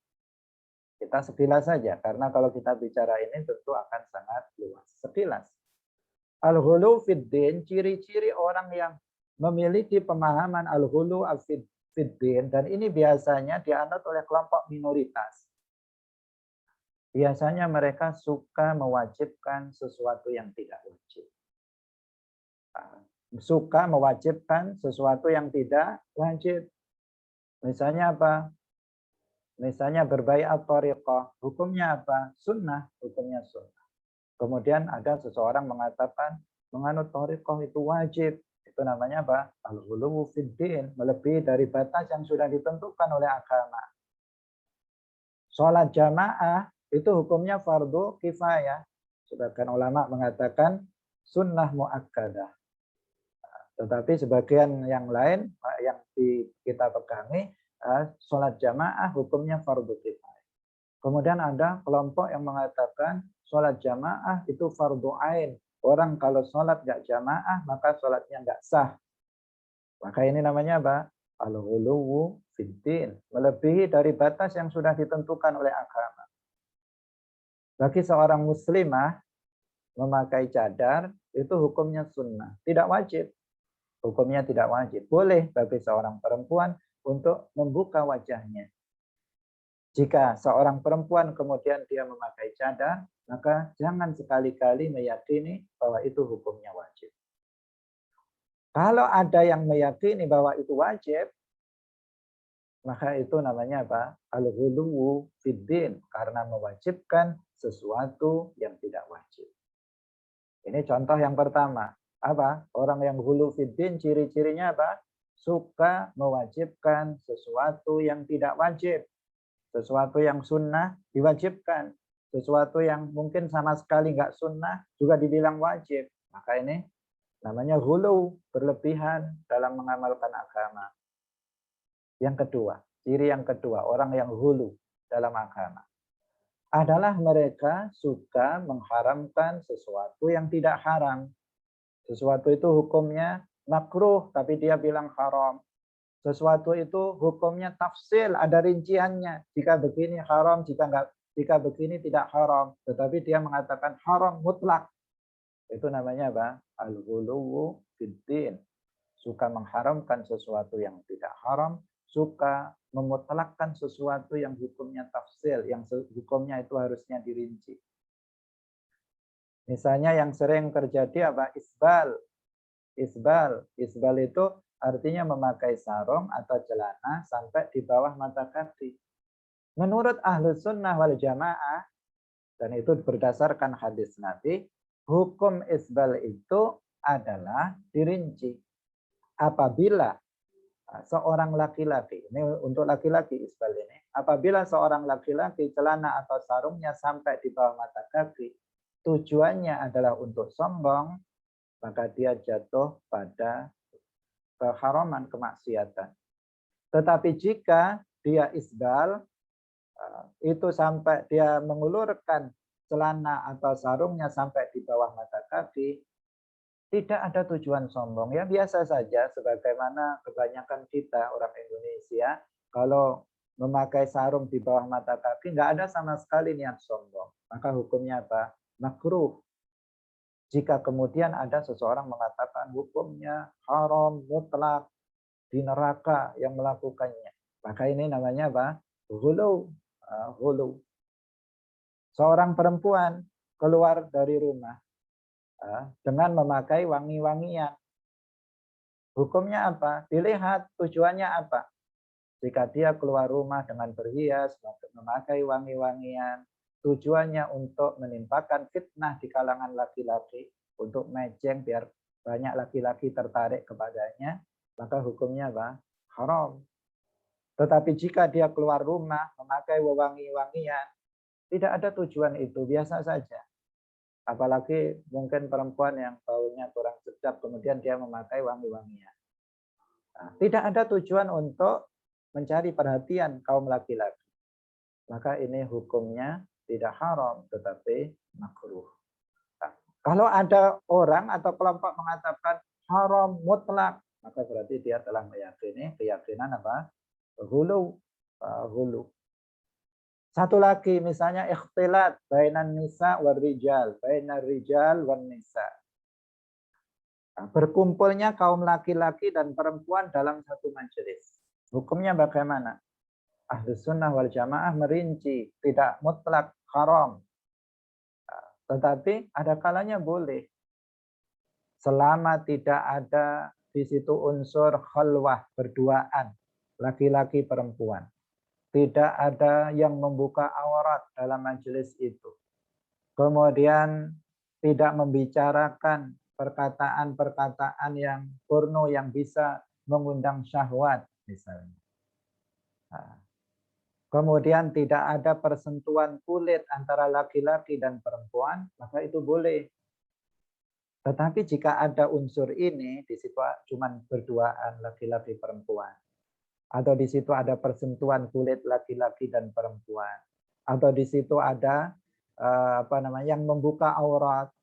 Kita sekilas saja, karena kalau kita bicara ini tentu akan sangat luas. Sekilas. Al-ghulu fid-din, ciri-ciri orang yang memiliki pemahaman al-ghulu fid-din, dan ini biasanya dianut oleh kelompok minoritas. Biasanya mereka suka mewajibkan sesuatu yang tidak wajib. Suka mewajibkan sesuatu yang tidak wajib. Misalnya apa? Misalnya berbaiat thariqah, hukumnya apa? Sunnah, hukumnya sunnah. Kemudian ada seseorang mengatakan menganut thariqah itu wajib. Itu namanya apa? Al-ghuluwu fid-din, melebihi dari batas yang sudah ditentukan oleh agama. Sholat jamaah itu hukumnya fardu kifayah. Sebagian ulama mengatakan sunnah muakkadah. Tetapi sebagian yang lain yang kita pegangi, sholat jamaah hukumnya fardu kifayah. Kemudian ada kelompok yang mengatakan sholat jamaah itu fardu ain. Orang kalau sholat nggak jamaah, maka sholatnya nggak sah. Maka ini namanya apa? Al-ghuluwu fid-din. Melebihi dari batas yang sudah ditentukan oleh agama. Bagi seorang muslimah, memakai cadar, itu hukumnya sunnah. Tidak wajib. Hukumnya tidak wajib. Boleh bagi seorang perempuan untuk membuka wajahnya. Jika seorang perempuan kemudian dia memakai cadar, maka jangan sekali-kali meyakini bahwa itu hukumnya wajib. Kalau ada yang meyakini bahwa itu wajib, maka itu namanya apa? Al-ghuluwu fid-din, karena mewajibkan sesuatu yang tidak wajib. Ini contoh yang pertama. Apa? Orang yang ghulu fid-din ciri-cirinya apa? Suka mewajibkan sesuatu yang tidak wajib. Sesuatu yang sunnah diwajibkan. Sesuatu yang mungkin sama sekali nggak sunnah juga dibilang wajib. Maka ini namanya ghulu, berlebihan dalam mengamalkan agama. Yang kedua, ciri yang kedua, orang yang ghulu dalam agama adalah mereka suka mengharamkan sesuatu yang tidak haram. Sesuatu itu hukumnya makruh, tapi dia bilang haram. Sesuatu itu hukumnya tafsil, ada rinciannya. Jika begini haram, jika begini tidak haram. Tetapi dia mengatakan haram mutlak. Itu namanya apa? Al-ghuluwu fid-din. Suka mengharamkan sesuatu yang tidak haram, suka memutlakkan sesuatu yang hukumnya tafsil, yang hukumnya itu harusnya dirinci. Misalnya yang sering terjadi apa? Isbal. Isbal itu artinya memakai sarung atau celana sampai di bawah mata kaki. Menurut Ahlus Sunnah wal Jamaah, dan itu berdasarkan hadis Nabi, hukum isbal itu adalah dirinci. Apabila seorang laki-laki, ini untuk laki-laki isbal ini, apabila seorang laki-laki celana atau sarungnya sampai di bawah mata kaki, tujuannya adalah untuk sombong, maka dia jatuh pada keharaman, kemaksiatan. Tetapi jika dia isbal, itu sampai dia mengulurkan celana atau sarungnya sampai di bawah mata kaki, tidak ada tujuan sombong, ya biasa saja sebagaimana kebanyakan kita orang Indonesia kalau memakai sarung di bawah mata kaki nggak ada sama sekali niat sombong. Maka hukumnya apa? Makruh. Jika kemudian ada seseorang mengatakan hukumnya haram mutlak di neraka yang melakukannya, maka ini namanya apa? Ghulu. Ghulu. Seorang perempuan keluar dari rumah dengan memakai wangi-wangian. Hukumnya apa? Dilihat tujuannya apa. Jika dia keluar rumah dengan berhias, memakai wangi-wangian, tujuannya untuk menimpakan fitnah di kalangan laki-laki, untuk mejeng biar banyak laki-laki tertarik kepadanya, maka hukumnya apa? Haram. Tetapi jika dia keluar rumah memakai wangi-wangian, tidak ada tujuan itu, biasa saja. Apalagi mungkin perempuan yang baunya kurang sedap, kemudian dia memakai wangi-wangian. Nah, tidak ada tujuan untuk mencari perhatian kaum laki-laki. Maka ini hukumnya tidak haram, tetapi makruh. Nah, kalau ada orang atau kelompok mengatakan haram mutlak, maka berarti dia telah meyakini keyakinan apa? Hulu. Hulu. Satu lagi misalnya ikhtilat bainan nisa war rijal, bainar rijal wan nisa. Berkumpulnya kaum laki-laki dan perempuan dalam satu majelis. Hukumnya bagaimana? Ahlus sunnah wal jamaah merinci, tidak mutlak haram. Tetapi ada kalanya boleh. Selama tidak ada di situ unsur khalwah, berduaan, laki-laki perempuan. Tidak ada yang membuka aurat dalam majelis itu. Kemudian tidak membicarakan perkataan-perkataan yang porno yang bisa mengundang syahwat misalnya. Kemudian tidak ada persentuhan kulit antara laki-laki dan perempuan, maka itu boleh. Tetapi jika ada unsur ini, di situ cuma berduaan laki-laki perempuan. Atau di situ ada persentuhan kulit laki-laki dan perempuan, atau di situ ada yang membuka aurat,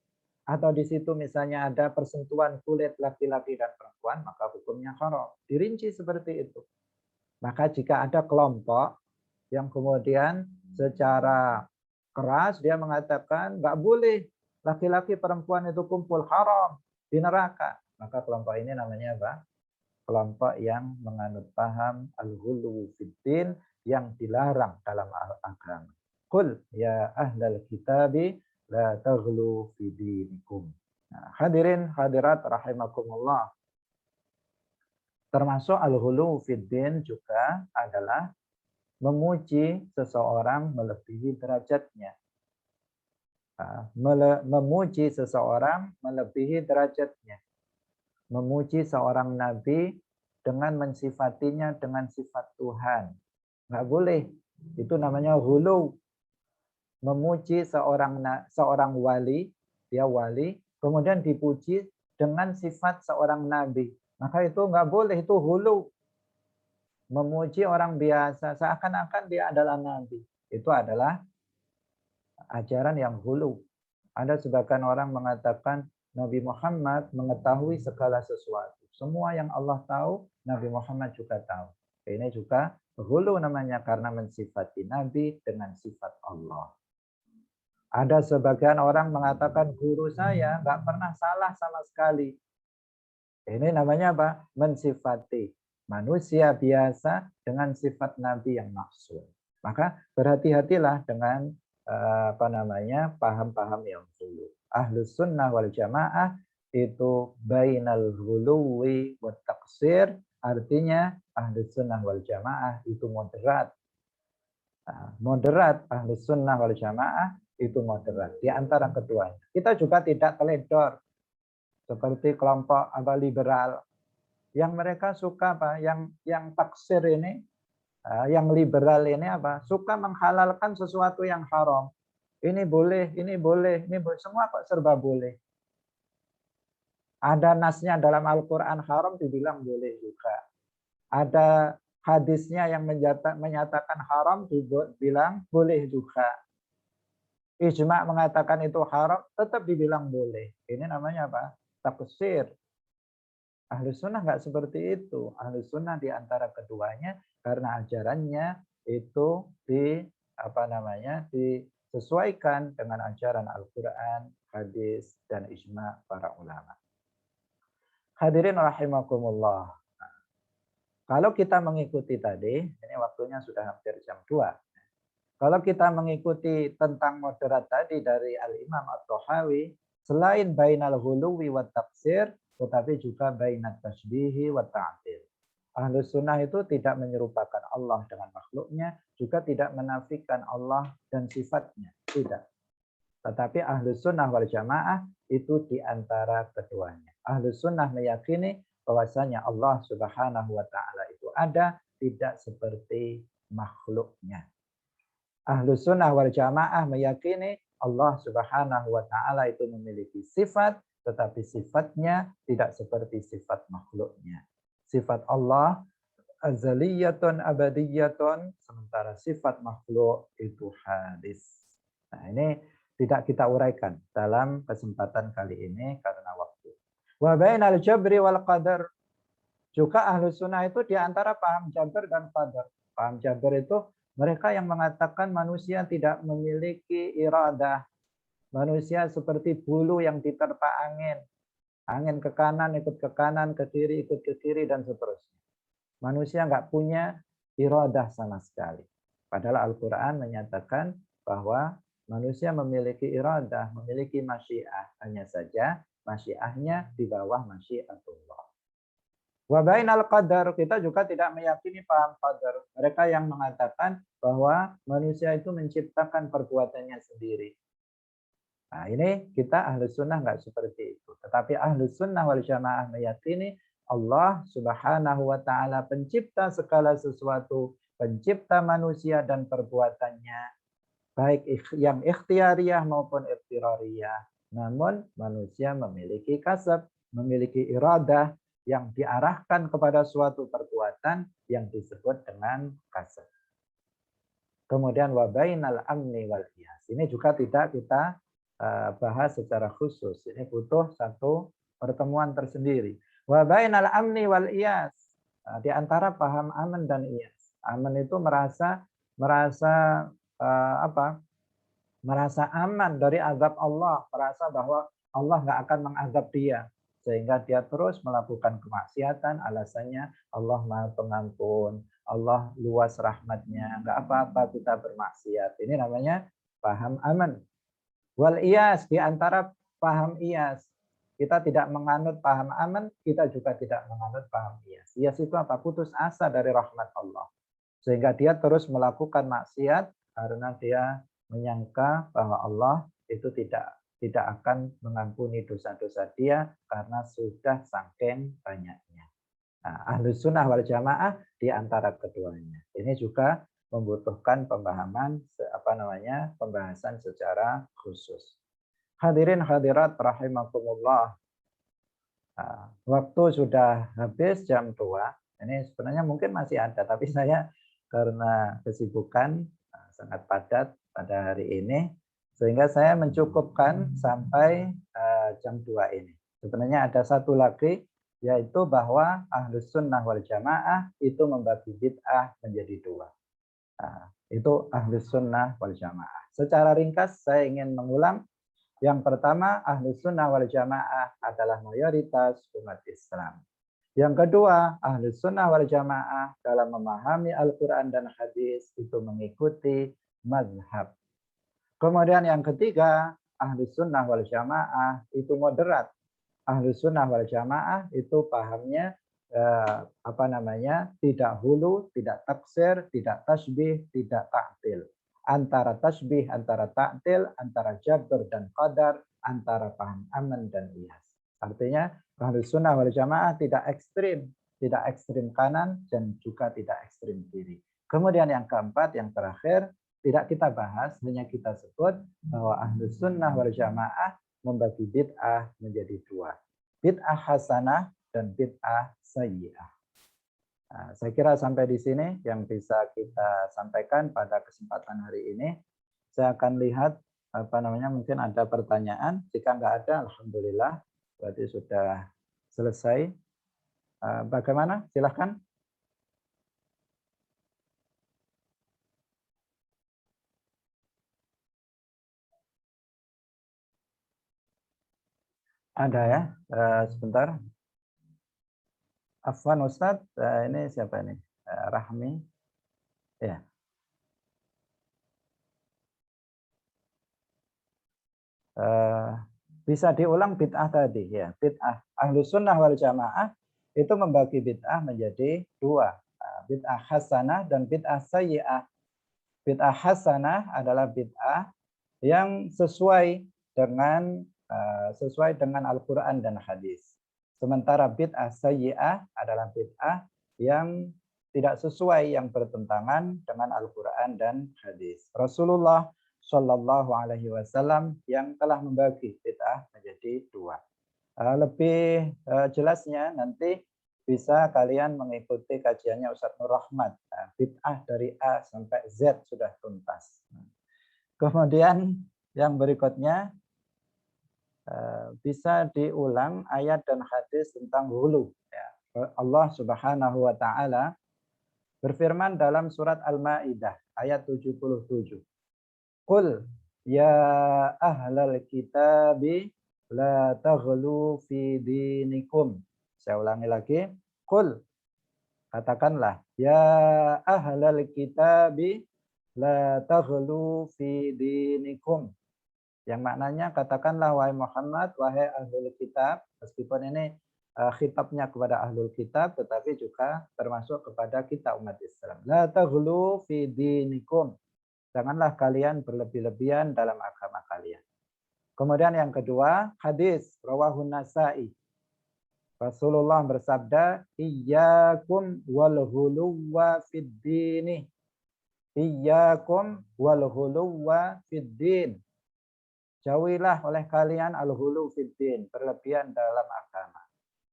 atau di situ misalnya ada persentuhan kulit laki-laki dan perempuan, maka hukumnya haram. Dirinci seperti itu. Maka jika ada kelompok yang kemudian secara keras dia mengatakan nggak boleh laki-laki perempuan itu kumpul, haram, di neraka, maka kelompok ini namanya apa? Kelompok yang menganut paham al-ghulu fiddin, yang dilarang dalam agama. Qul ya ahlal kitabi la taghlu fi dinikum. Nah, hadirin hadirat rahimakumullah. Termasuk al-ghulu fiddin juga adalah memuji seseorang melebihi derajatnya. Memuji seseorang melebihi derajatnya. Memuji seorang nabi dengan mensifatinya dengan sifat Tuhan. Nggak boleh. Itu namanya ghulu. Memuji seorang wali, dia wali, kemudian dipuji dengan sifat seorang nabi. Maka itu nggak boleh, itu ghulu. Memuji orang biasa, seakan-akan dia adalah nabi. Itu adalah ajaran yang ghulu. Ada sebagian orang mengatakan Nabi Muhammad mengetahui segala sesuatu. Semua yang Allah tahu, Nabi Muhammad juga tahu. Ini juga ghulu namanya, karena mensifati Nabi dengan sifat Allah. Ada sebagian orang mengatakan guru saya nggak pernah salah sama sekali. Ini namanya apa? Mensifati manusia biasa dengan sifat Nabi yang maksum. Maka berhati-hatilah dengan paham-paham yang dulu. Ahlus sunnah wal jamaah itu bainal ghuluwi wa taqsir, artinya ahlus sunnah wal jamaah itu moderat. Moderat, ahlus sunnah wal jamaah itu moderat di antara keduanya. Kita juga tidak teledor seperti kelompok liberal Yang mereka suka apa? Yang taksir ini, yang liberal ini apa? Suka menghalalkan sesuatu yang haram. Ini boleh, ini boleh, ini boleh. Semua kok serba boleh. Ada nasnya dalam Al-Quran haram dibilang boleh juga. Ada hadisnya yang menyatakan haram dibilang boleh juga. Ijma mengatakan itu haram tetap dibilang boleh. Ini namanya apa? Taksir. Ahlus sunnah nggak seperti itu. Ahlus sunnah di antara keduanya karena ajarannya itu disesuaikan dengan ajaran Al-Quran, hadis, dan ijma para ulama. Hadirin rahimakumullah. Kalau kita mengikuti tadi, ini waktunya sudah hampir jam 2. Kalau kita mengikuti tentang moderat tadi dari Al-Imam At-Tahawi, selain bainal ghuluwi wa taqsir, tetapi juga bainat tasbihi wa ta'til. Ahlus sunnah itu tidak menyerupakan Allah dengan makhluknya, juga tidak menafikan Allah dan sifatnya. Tidak. Tetapi ahlus sunnah wal jamaah itu di antara keduanya. Ahlus sunnah meyakini bahwasanya Allah Subhanahu wa taala itu ada, tidak seperti makhluknya. Ahlus sunnah wal jamaah meyakini Allah Subhanahu wa taala itu memiliki sifat, tetapi sifatnya tidak seperti sifat makhluknya. Sifat Allah azaliyatun abadiyatun, sementara sifat makhluk itu hadis. Nah, ini tidak kita uraikan dalam kesempatan kali ini karena waktu. Wa bainal jabri wal qadar, juga ahlus sunnah itu di antara paham jabar dan qadar. Paham jabar itu mereka yang mengatakan manusia tidak memiliki iradah. Manusia seperti bulu yang diterpa angin. Angin ke kanan ikut ke kanan, ke kiri ikut ke kiri, dan seterusnya. Manusia nggak punya iradah sama sekali. Padahal Al-Quran menyatakan bahwa manusia memiliki iradah, memiliki masyiah. Hanya saja masyiahnya di bawah masyiatullah. Wa bainal qadar, kita juga tidak meyakini paham qadar. Mereka yang mengatakan bahwa manusia itu menciptakan perbuatannya sendiri. Nah, ini kita ahlus sunnah nggak seperti itu. Tetapi ahlus sunnah wal jamaah meyakini Allah Subhanahu wa taala pencipta segala sesuatu, pencipta manusia dan perbuatannya, baik yang ikhtiariyah maupun iftirariyah. Namun manusia memiliki kasab, memiliki iradah yang diarahkan kepada suatu perbuatan yang disebut dengan kasab. Kemudian wa bainal amni wal iyas. Ini juga tidak kita bahas secara khusus. Ini butuh satu pertemuan tersendiri. Wa bainal amni wal iyas. Di antara paham aman dan iyas. Aman itu merasa merasa aman dari azab Allah, merasa bahwa Allah nggak akan mengazab dia, sehingga dia terus melakukan kemaksiatan. Alasannya Allah Maha Pengampun, Allah luas rahmatnya, nggak apa-apa kita bermaksiat. Ini namanya paham aman. Wal iyas, di antara paham iyas, kita tidak menganut paham aman, kita juga tidak menganut paham iyas. Iyas itu apa? Putus asa dari rahmat Allah, sehingga dia terus melakukan maksiat karena dia menyangka bahwa Allah itu tidak akan mengampuni dosa-dosa dia karena sudah saking banyaknya. Nah, ahlus sunnah wal jamaah di antara keduanya. Ini juga membutuhkan pembahasan pembahasan secara khusus. Hadirin hadirat rahimakumullah. Nah, waktu sudah habis jam 2. Ini sebenarnya mungkin masih ada, tapi saya karena kesibukan sangat padat pada hari ini, sehingga saya mencukupkan sampai jam 2 ini. Sebenarnya ada satu lagi, yaitu bahwa ahlus sunnah wal jamaah itu membagi bid'ah menjadi 2. Nah, itu ahlus sunnah wal jamaah. Secara ringkas saya ingin mengulang. Yang pertama, ahlus sunnah wal jamaah adalah mayoritas umat Islam. Yang kedua, ahlus sunnah wal jamaah dalam memahami Al-Quran dan hadis itu mengikuti mazhab. Kemudian yang ketiga, ahlus sunnah wal jamaah itu moderat. Ahlus sunnah wal jamaah itu pahamnya tidak hulu, tidak taksir, tidak tasbih, tidak ta'til. Antara tasbih, antara ta'til, antara jabr dan qadar, antara paham aman dan iyas. Artinya ahlus sunnah wal jamaah tidak ekstrim, tidak ekstrim kanan, dan juga tidak ekstrim kiri. Kemudian yang keempat, yang terakhir, tidak kita bahas, hanya kita sebut bahwa Ahlus Sunnah wal Jamaah membagi bid'ah menjadi dua. Bid'ah hasanah dan bid'ah sayyi'ah. Nah, saya kira sampai di sini yang bisa kita sampaikan pada kesempatan hari ini. Saya akan lihat mungkin ada pertanyaan. Jika nggak ada, alhamdulillah, berarti sudah selesai. Bagaimana? Silahkan. Ada ya. Sebentar. Afwan Ustadz, ini siapa ini? Rahmi. Ya. Bisa diulang bid'ah tadi ya. Bid'ah Ahlus Sunnah wal Jamaah itu membagi bid'ah menjadi dua. Bid'ah hasanah dan bid'ah sayyi'ah. Bid'ah hasanah adalah bid'ah yang sesuai dengan Al-Quran dan hadis. Sementara bid'ah sayyi'ah adalah bid'ah yang tidak sesuai, yang bertentangan dengan Al-Quran dan hadis. Rasulullah Shallallahu Alaihi Wasallam yang telah membagi bid'ah menjadi dua. Lebih jelasnya nanti bisa kalian mengikuti kajiannya Ustadz Nur Rahmat. Bid'ah dari A sampai Z sudah tuntas. Kemudian yang berikutnya bisa diulang ayat dan hadis tentang hulu. Allah Subhanahu wa Ta'ala berfirman dalam surat Al-Maidah ayat 77. Qul ya ahlal kitabi la taghlu fi dinikum. Saya ulangi lagi. Qul, katakanlah, ya ahlal kitabi la taghlu fi dinikum. Yang maknanya katakanlah wahai Muhammad, wahai ahlul kitab, meskipun ini khitabnya kepada ahlul kitab, tetapi juga termasuk kepada kita umat Islam. La taghlu fi dinikum. Janganlah kalian berlebih-lebihan dalam agama kalian. Kemudian yang kedua, hadis rawahun Nasa'i. Rasulullah bersabda, iyyakum wal ghuluwa fid dini. Iyyakum wal ghuluwa fid din. Jauhilah oleh kalian al-ghulu fid din, berlebihan dalam agama.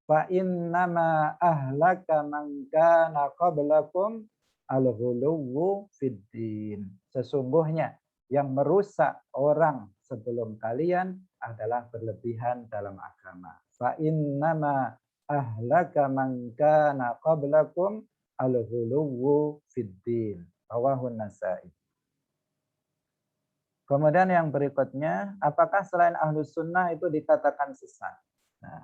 Fa innama ahlaka man kana qablakum al-ghuluwu fid din. Sesungguhnya yang merusak orang sebelum kalian adalah berlebihan dalam agama. Fa innama ahlaka man kana qablakum al-ghuluwu fid din. Rawahun Nasa'i. Kemudian yang berikutnya, apakah selain Ahlus Sunnah itu dikatakan sesat? Nah,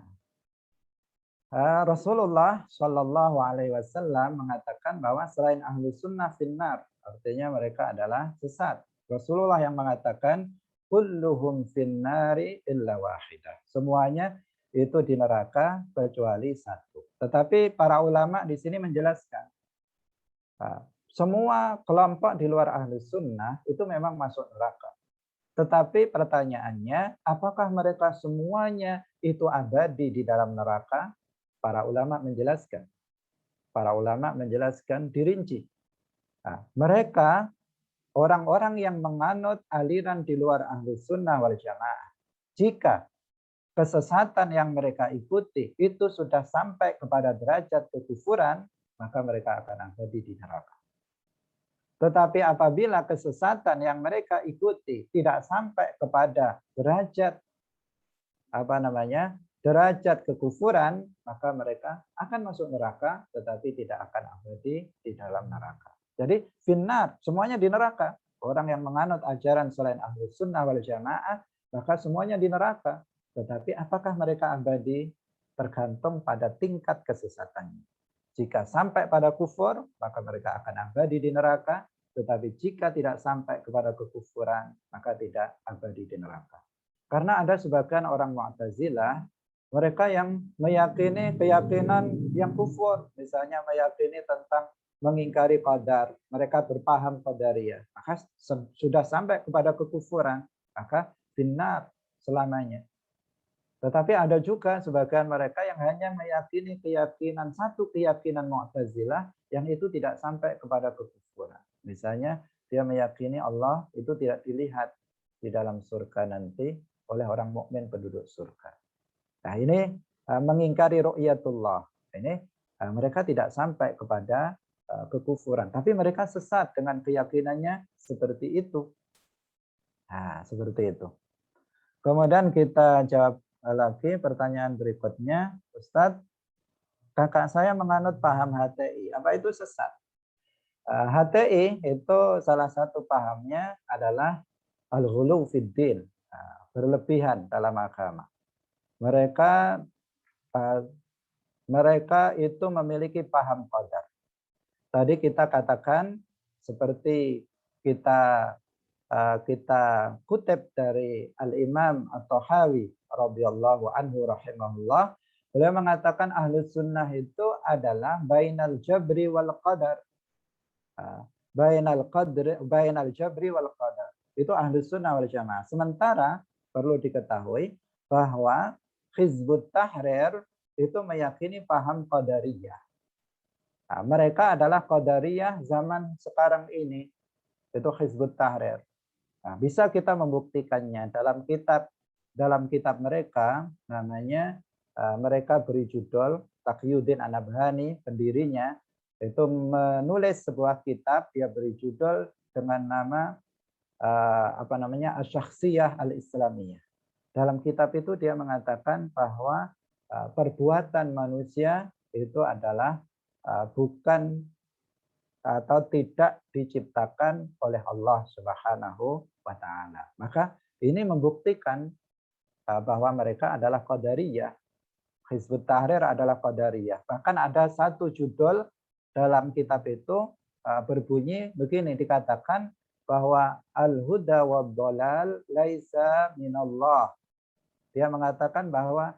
Rasulullah Shallallahu Alaihi Wasallam mengatakan bahwa selain Ahlus Sunnah finnar, artinya mereka adalah sesat. Rasulullah yang mengatakan, kulluhum finnari illa wahidah. Semuanya itu di neraka kecuali satu. Tetapi para ulama di sini menjelaskan, semua kelompok di luar Ahlus Sunnah itu memang masuk neraka. Tetapi pertanyaannya, apakah mereka semuanya itu abadi di dalam neraka? Para ulama menjelaskan. Para ulama menjelaskan dirinci. Nah, mereka orang-orang yang menganut aliran di luar Ahlus Sunnah wal Jamaah. Jika kesesatan yang mereka ikuti itu sudah sampai kepada derajat kekufuran, maka mereka akan abadi di neraka. Tetapi apabila kesesatan yang mereka ikuti tidak sampai kepada derajat derajat kekufuran, maka mereka akan masuk neraka tetapi tidak akan abadi di dalam neraka. Jadi finnar, semuanya di neraka. Orang yang menganut ajaran selain Ahlus Sunnah wal Jamaah, maka semuanya di neraka. Tetapi apakah mereka abadi? Tergantung pada tingkat kesesatannya. Jika sampai pada kufur, maka mereka akan abadi di neraka. Tetapi jika tidak sampai kepada kekufuran, maka tidak abadi di neraka. Karena ada sebagian orang Mu'tazilah, mereka yang meyakini keyakinan yang kufur. Misalnya meyakini tentang mengingkari qadar. Mereka berpaham qadariyah. Maka sudah sampai kepada kekufuran, maka finnar selamanya. Tetapi ada juga sebagian mereka yang hanya meyakini satu keyakinan Mu'tazilah yang itu tidak sampai kepada kekufuran. Misalnya dia meyakini Allah itu tidak dilihat di dalam surga nanti oleh orang mukmin penduduk surga. Nah, ini mengingkari ru'yatullah. Ini mereka tidak sampai kepada kekufuran, tapi mereka sesat dengan keyakinannya seperti itu. Nah, seperti itu. Kemudian kita jawab lagi pertanyaan berikutnya, Ustadz, kakak saya menganut paham HTI, apa itu sesat? HTI itu salah satu pahamnya adalah al-ghulu fiddin, berlebihan dalam agama. Mereka itu memiliki paham qadar. Tadi kita katakan seperti kita kutip dari Al-Imam At-Tahawi radhiyallahu anhu rahimahullah, beliau mengatakan Ahlus Sunnah itu adalah bainal jabri wal qadar. Bainal jabri wal qadar. Itu Ahlus Sunnah wal Jamaah. Sementara perlu diketahui bahwa Hizbut Tahrir itu meyakini paham qadariyah. Nah, mereka adalah qadariyah zaman sekarang ini. Itu Hizbut Tahrir. Nah, bisa kita membuktikannya dalam kitab mereka, namanya mereka beri judul Taqiyuddin An-Nabhani, pendirinya itu menulis sebuah kitab, dia beri judul dengan nama Asy-Syakhsiyah Al-Islamiyah. Dalam kitab itu dia mengatakan bahwa perbuatan manusia itu adalah bukan atau tidak diciptakan oleh Allah Subhanahu wa taala. Maka ini membuktikan bahwa mereka adalah qadariyah. Hizbut Tahrir adalah qadariyah. Bahkan ada satu judul dalam kitab itu berbunyi begini, dikatakan bahwa al-huda wad dhalal laisa minallah. Dia mengatakan bahwa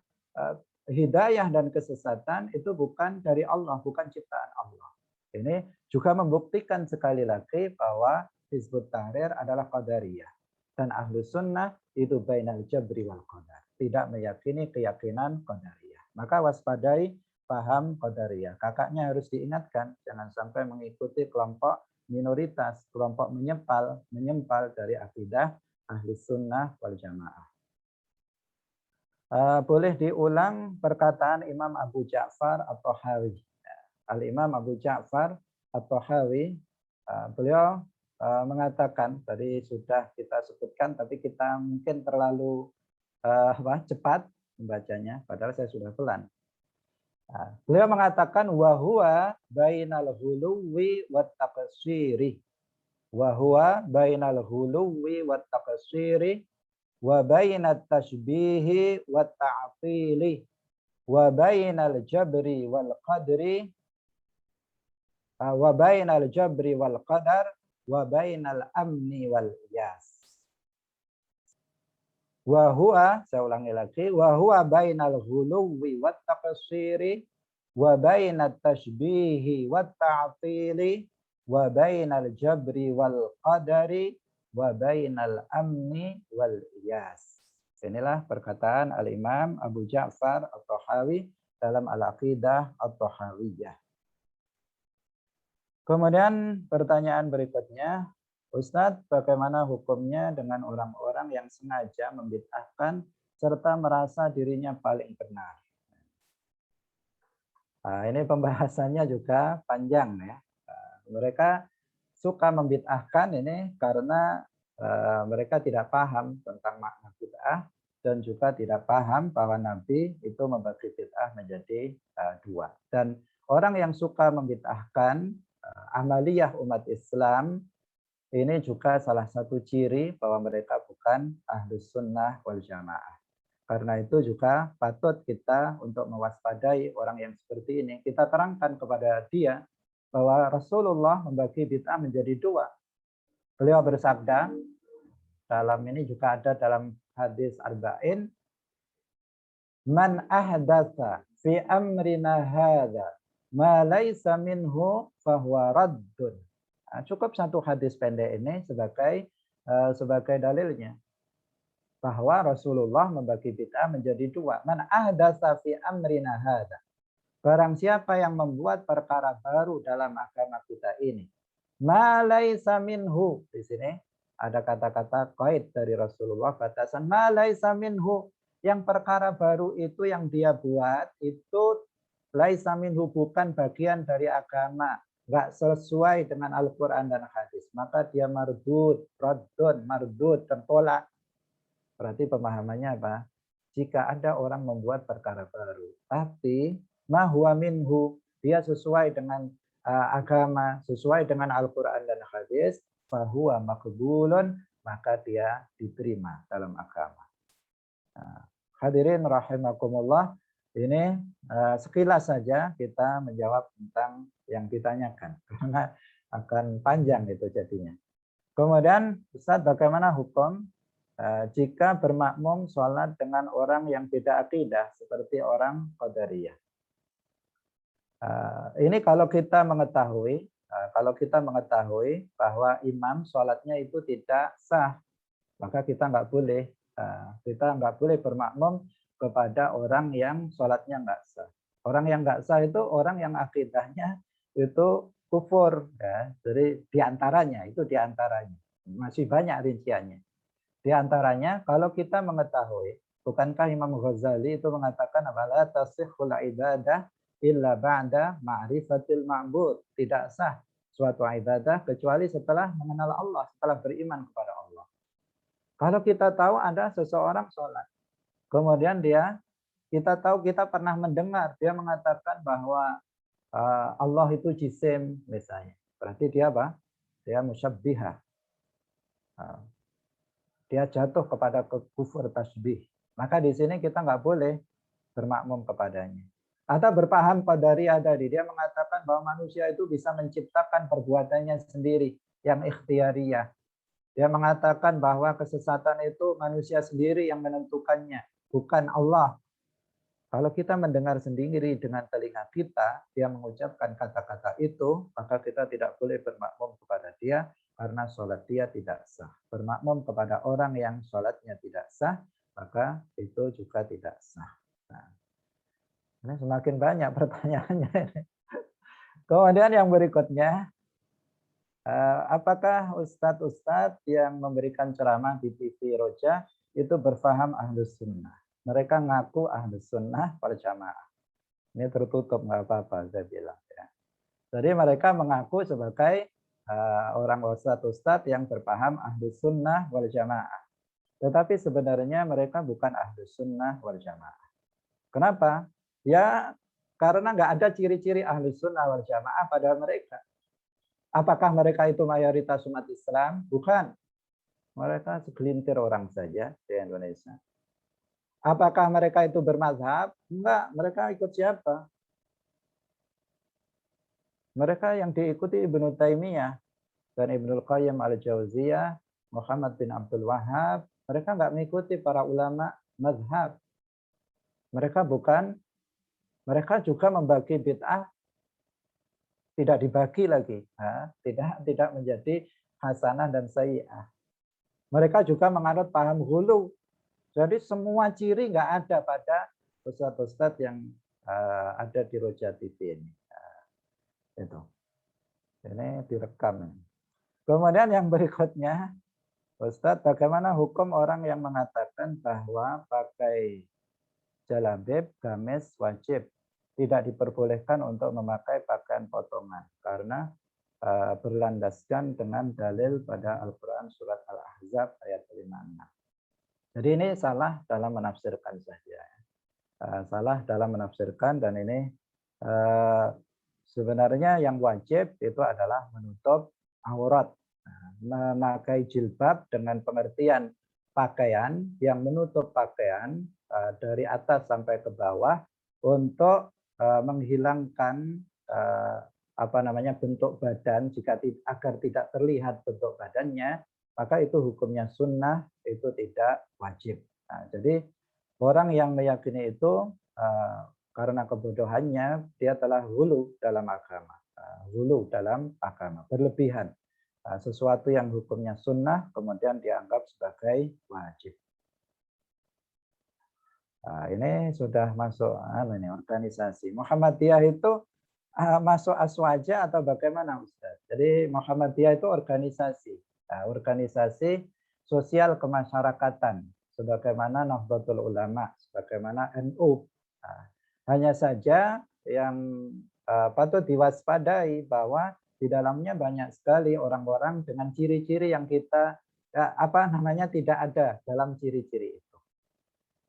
hidayah dan kesesatan itu bukan dari Allah, bukan ciptaan Allah. Ini juga membuktikan sekali lagi bahwa Hizbut Tahrir adalah qadariyah. Dan Ahlus Sunnah itu bainal jabri wal qadar. Tidak meyakini keyakinan qadariyah. Maka waspadai paham qadariyah. Kakaknya harus diingatkan, jangan sampai mengikuti kelompok minoritas, kelompok menyempal dari akidah Ahlus Sunnah wal Jamaah. Boleh diulang perkataan Imam Abu Ja'far At-Tahawi. Al-Imam Abu Ja'far At-Tahawi, beliau mengatakan, tadi sudah kita sebutkan, tapi kita mungkin terlalu cepat membacanya, padahal saya sudah pelan. Beliau mengatakan wahuwa bainal ghuluwi wat taqsiri. Wahuwa bainal ghuluwi wat taqsiri wa bainat tashbihi wat ta'tili wa bainal jabri wal qadri wa bainal jabri wal qadar wa bainal amni wal yas. Wa huwa, saya ulangi lagi, wa huwa bainal ghuluwi wat taqsiri wa bainat tashbihi wat ta'tili wa bainal jabri wal qadari wa bainal amni wal yas. Inilah perkataan Al-Imam Abu Ja'far At-Tahawi dalam Al-Aqidah At-Tahawiyah. Kemudian pertanyaan berikutnya, Ustadz, bagaimana hukumnya dengan orang-orang yang sengaja membid'ahkan serta merasa dirinya paling benar? Nah, ini pembahasannya juga panjang ya. Mereka suka membid'ahkan ini karena mereka tidak paham tentang makna bid'ah dan juga tidak paham bahwa Nabi itu membagi bid'ah menjadi dua. Dan orang yang suka membid'ahkan amaliyah umat Islam ini juga salah satu ciri bahwa mereka bukan Ahlus Sunnah wal Jamaah. Karena itu juga patut kita untuk mewaspadai orang yang seperti ini. Kita terangkan kepada dia bahwa Rasulullah membagi bid'ah menjadi dua. Beliau bersabda, dalam ini juga ada dalam hadis Arba'in, man ahdatsa fi amrina hadza ma laisa minhu fahuwa raddun. Cukup satu hadis pendek ini sebagai dalilnya. bahwa Rasulullah membagi bid'ah menjadi dua. Man ahdatsa fi amrina hadza. Barang siapa yang membuat perkara baru dalam agama kita ini, ma laisa minhu. Di sini ada kata-kata qaid dari Rasulullah, batasan ma laisa minhu. Yang perkara baru itu yang dia buat itu laisa minhu, bukan bagian dari agama, nggak sesuai dengan Al-Quran dan hadis, maka dia mardud, raddun, mardud, tertolak. Berarti pemahamannya apa? Jika ada orang membuat perkara baru, tapi ma huwa minhu, dia sesuai dengan agama, sesuai dengan Al-Quran dan hadis, fahuwa maqbulun, maka dia diterima dalam agama. Nah, hadirin rahimakumullah, ini sekilas saja kita menjawab tentang yang ditanyakan, karena akan panjang itu jadinya. Kemudian, Ustaz, bagaimana hukum jika bermakmum sholat dengan orang yang beda akidah seperti orang Qadariyah? Ini kalau kita mengetahui bahwa imam sholatnya itu tidak sah, maka kita nggak boleh bermakmum kepada orang yang sholatnya nggak sah. Orang yang nggak sah itu orang yang akidahnya itu kufur, ya. Jadi diantaranya masih banyak rinciannya. Di antaranya kalau kita mengetahui, bukankah Imam Ghazali itu mengatakan la tasihhul ibadah illa ba'da ma'rifatil ma'bud. Tidak sah suatu ibadah kecuali setelah mengenal Allah, setelah beriman kepada Allah. Kalau kita tahu ada seseorang sholat, kemudian kita pernah mendengar dia mengatakan bahwa Allah itu jisim misalnya. Berarti dia apa? Dia musyabbihah. Dia jatuh kepada kufur tasbih. Maka di sini kita nggak boleh bermakmum kepadanya. Atau berpaham Qadariyah tadi, dia mengatakan bahwa manusia itu bisa menciptakan perbuatannya sendiri yang ikhtiariyah. Dia mengatakan bahwa kesesatan itu manusia sendiri yang menentukannya, bukan Allah. Kalau kita mendengar sendiri dengan telinga kita, dia mengucapkan kata-kata itu, maka kita tidak boleh bermakmum kepada dia, karena sholat dia tidak sah. Bermakmum kepada orang yang sholatnya tidak sah, maka itu juga tidak sah. Nah, ini semakin banyak pertanyaannya. Kemudian yang berikutnya, apakah ustadz-ustadz yang memberikan ceramah di TV Roja itu berfaham Ahlus Sunnah? Mereka ngaku Ahlus Sunnah wal Jamaah. Ini tertutup, nggak apa-apa saya bilang. Ya. Jadi mereka mengaku sebagai orang ustadz yang berpaham Ahlus Sunnah wal Jamaah. Tetapi sebenarnya mereka bukan Ahlus Sunnah wal Jamaah. Kenapa? Ya karena nggak ada ciri-ciri Ahlus Sunnah wal Jamaah pada mereka. Apakah mereka itu mayoritas umat Islam? Bukan. Mereka segelintir orang saja di Indonesia. Apakah mereka itu bermazhab? Enggak. Mereka ikut siapa? Mereka yang diikuti Ibnu Taimiyah dan Ibnul Qayyim al-Jauziyah, Muhammad bin Abdul Wahhab. Mereka enggak mengikuti para ulama mazhab. Mereka juga membagi bid'ah, tidak dibagi lagi, tidak menjadi hasanah dan sayyi'ah. Mereka juga menganut paham ghulu. Jadi semua ciri nggak ada pada ustadz-ustadz yang ada di Roja TV ini. Itu. Ini direkam. Kemudian yang berikutnya, Ustadz, bagaimana hukum orang yang mengatakan bahwa pakai jalabib, gamis wajib, tidak diperbolehkan untuk memakai pakaian potongan karena berlandaskan dengan dalil pada Al-Quran surat Al-Ahzab ayat 56. Jadi ini salah dalam menafsirkan saja. Salah dalam menafsirkan, dan ini sebenarnya yang wajib itu adalah menutup aurat. Memakai jilbab dengan pengertian pakaian yang menutup pakaian dari atas sampai ke bawah untuk menghilangkan bentuk badan agar tidak terlihat bentuk badannya, maka itu hukumnya sunnah, itu tidak wajib. Nah, jadi orang yang meyakini itu karena kebodohannya dia telah hulu dalam agama, berlebihan. Sesuatu yang hukumnya sunnah kemudian dianggap sebagai wajib. Nah, ini sudah masuk ini organisasi. Muhammadiyah itu masuk aswaja atau bagaimana Ustaz? Jadi Muhammadiyah itu organisasi. Nah, organisasi sosial kemasyarakatan sebagaimana Nahdlatul Ulama, sebagaimana NU. Nah, hanya saja yang patut diwaspadai bahwa di dalamnya banyak sekali orang-orang dengan ciri-ciri yang kita tidak ada dalam ciri-ciri itu.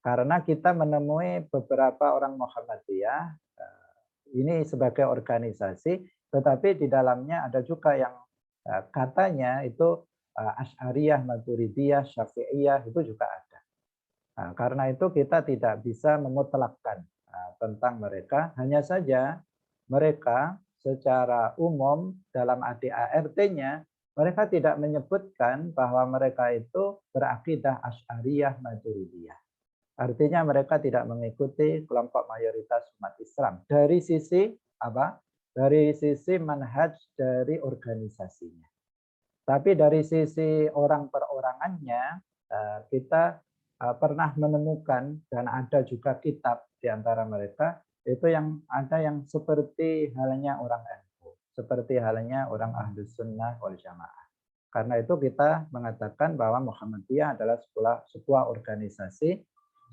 Karena kita menemui beberapa orang Muhammadiyah ini sebagai organisasi, tetapi di dalamnya ada juga yang katanya itu Asy'ariyah, Maturidiyah, Syafi'iyah itu juga ada. Nah, karena itu kita tidak bisa memutlakkan tentang mereka, hanya saja mereka secara umum dalam ADART-nya mereka tidak menyebutkan bahwa mereka itu berakidah Asy'ariyah, Maturidiyah. Artinya mereka tidak mengikuti kelompok mayoritas umat Islam. Dari sisi apa? Dari sisi manhaj dari organisasinya. Tapi dari sisi orang perorangannya, kita pernah menemukan dan ada juga kitab di antara mereka itu yang ada yang seperti halnya orang NU, seperti halnya orang Ahlus Sunnah wal Jamaah. Karena itu kita mengatakan bahwa Muhammadiyah adalah sebuah organisasi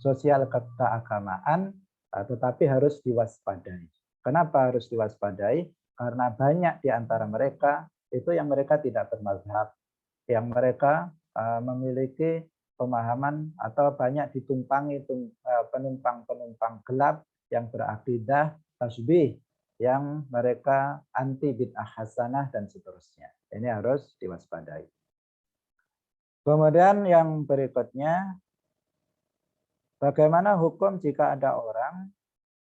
sosial keagamaan, tetapi harus diwaspadai. Kenapa harus diwaspadai? Karena banyak di antara mereka itu yang mereka tidak bermazhab, yang mereka memiliki pemahaman atau banyak ditumpangi penumpang-penumpang gelap yang berakidah tasbih, yang mereka anti bid'ah hasanah dan seterusnya. Ini harus diwaspadai. Kemudian yang berikutnya, bagaimana hukum jika ada orang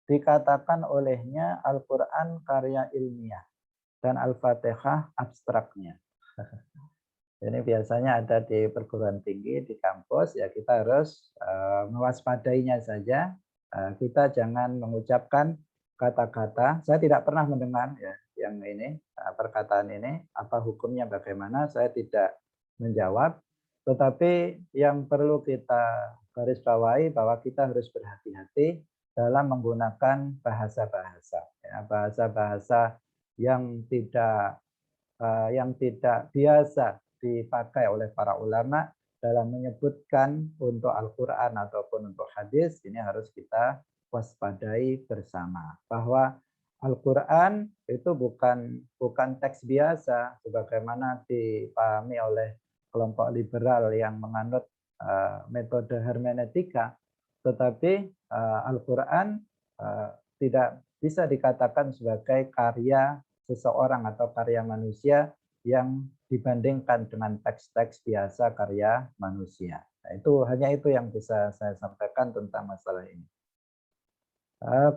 dikatakan olehnya Al-Quran karya ilmiah dan Al-Fatihah abstraknya? Ini biasanya ada di perguruan tinggi, di kampus, ya kita harus mewaspadainya saja. Kita jangan mengucapkan kata-kata. Saya tidak pernah mendengar ya yang ini, perkataan ini, apa hukumnya bagaimana, saya tidak menjawab. Tetapi yang perlu kita garis bawahi bahwa kita harus berhati-hati dalam menggunakan bahasa-bahasa. Ya, bahasa-bahasa yang tidak biasa dipakai oleh para ulama dalam menyebutkan untuk Al-Quran ataupun untuk hadis, ini harus kita waspadai bersama. Bahwa Al-Quran itu bukan teks biasa, sebagaimana dipahami oleh kelompok liberal yang menganut metode hermeneutika, tetapi Al-Quran tidak bisa dikatakan sebagai karya seseorang atau karya manusia yang dibandingkan dengan teks-teks biasa karya manusia. Nah, hanya itu yang bisa saya sampaikan tentang masalah ini.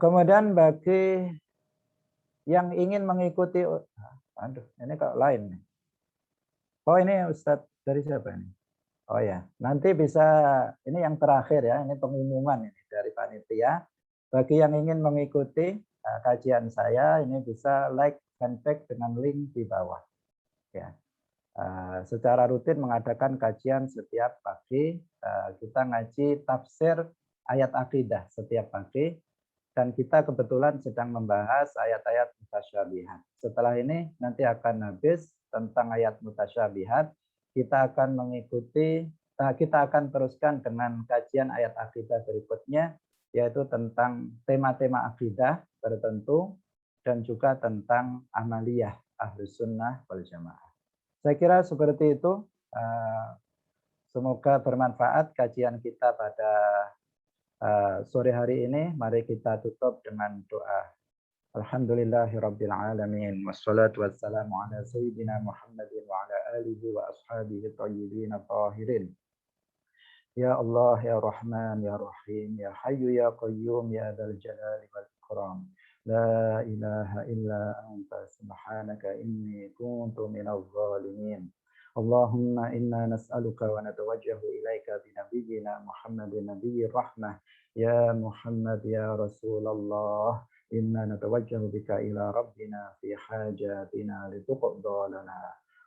Kemudian bagi yang ingin mengikuti, aduh, ini kok lain nih. Oh, ini Ustadz dari siapa ini? Oh ya, nanti bisa, ini yang terakhir ya, ini pengumuman ini dari panitia. Bagi yang ingin mengikuti kajian saya, ini bisa like fanpage dengan link di bawah. Ya, secara rutin mengadakan kajian setiap pagi. Kita ngaji tafsir ayat akidah setiap pagi, dan kita kebetulan sedang membahas ayat-ayat mutasyabihat. Setelah ini nanti akan habis tentang ayat mutasyabihat. Kita akan teruskan dengan kajian ayat akidah berikutnya, yaitu tentang tema-tema akidah tertentu dan juga tentang amaliyah Ahlus Sunnah wal Jamaah. Saya kira seperti itu. Semoga bermanfaat kajian kita pada sore hari ini. Mari kita tutup dengan doa. Alhamdulillahirabbil alamin wassalatu wassalamu ala sayyidina Muhammadin wa ala alihi wa ashabihi thayyibin tahirin. Ya Allah, ya Rahman, ya Rahim, ya Hayyu ya Qayyum, ya Dzal Jalali wal Ikram. La ilaha illa anta subhanaka inni kuntu minadh dhalimin. Allahumma inna nas'aluka wa natawajjahu ilaika bi nabiyyina Muhammadin nabiyyir rahmah. Ya Muhammad ya Rasulullah, inna natawajjahu bika ila rabbina fi hajatina lituqda lana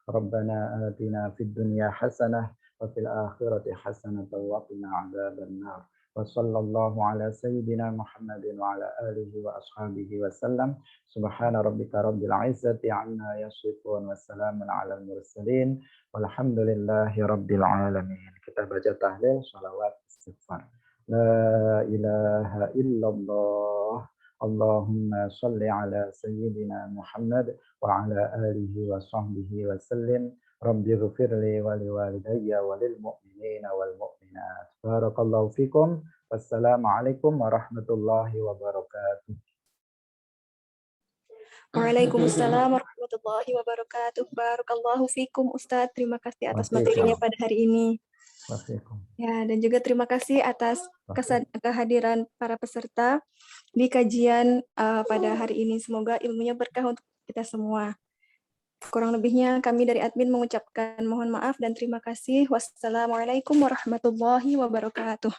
Rabbana atina fid dunya hasanah wa fil akhirati hasanah wa qina adzabannar. Wa sallallahu ala sayyidina Muhammadin wa ala alihi wa ashabihi wa sallam. Subhana rabbika rabbil izzati amma yasifun wa salamun ala mursalin walhamdulillahi rabbil alamin. Kita baca tahlil, salawat, istighfar. La ilaha illallah. Allahumma salli ala sayyidina Muhammad wa ala alihi wa sahbihi wa sallim. Rabbi ghfirli wa liwalidayya wa lil mu'minina wal mu'minat. Barakallahu fikum. Wassalamualaikum warahmatullahi wabarakatuh. Waalaikumsalam warahmatullahi wabarakatuh. Barakallahu fikum Ustadz. Terima kasih atas materinya pada hari ini. Ya, dan juga terima kasih atas kehadiran para peserta di kajian pada hari ini. Semoga ilmunya berkah untuk kita semua. Kurang lebihnya kami dari admin mengucapkan mohon maaf dan terima kasih. Wassalamualaikum warahmatullahi wabarakatuh.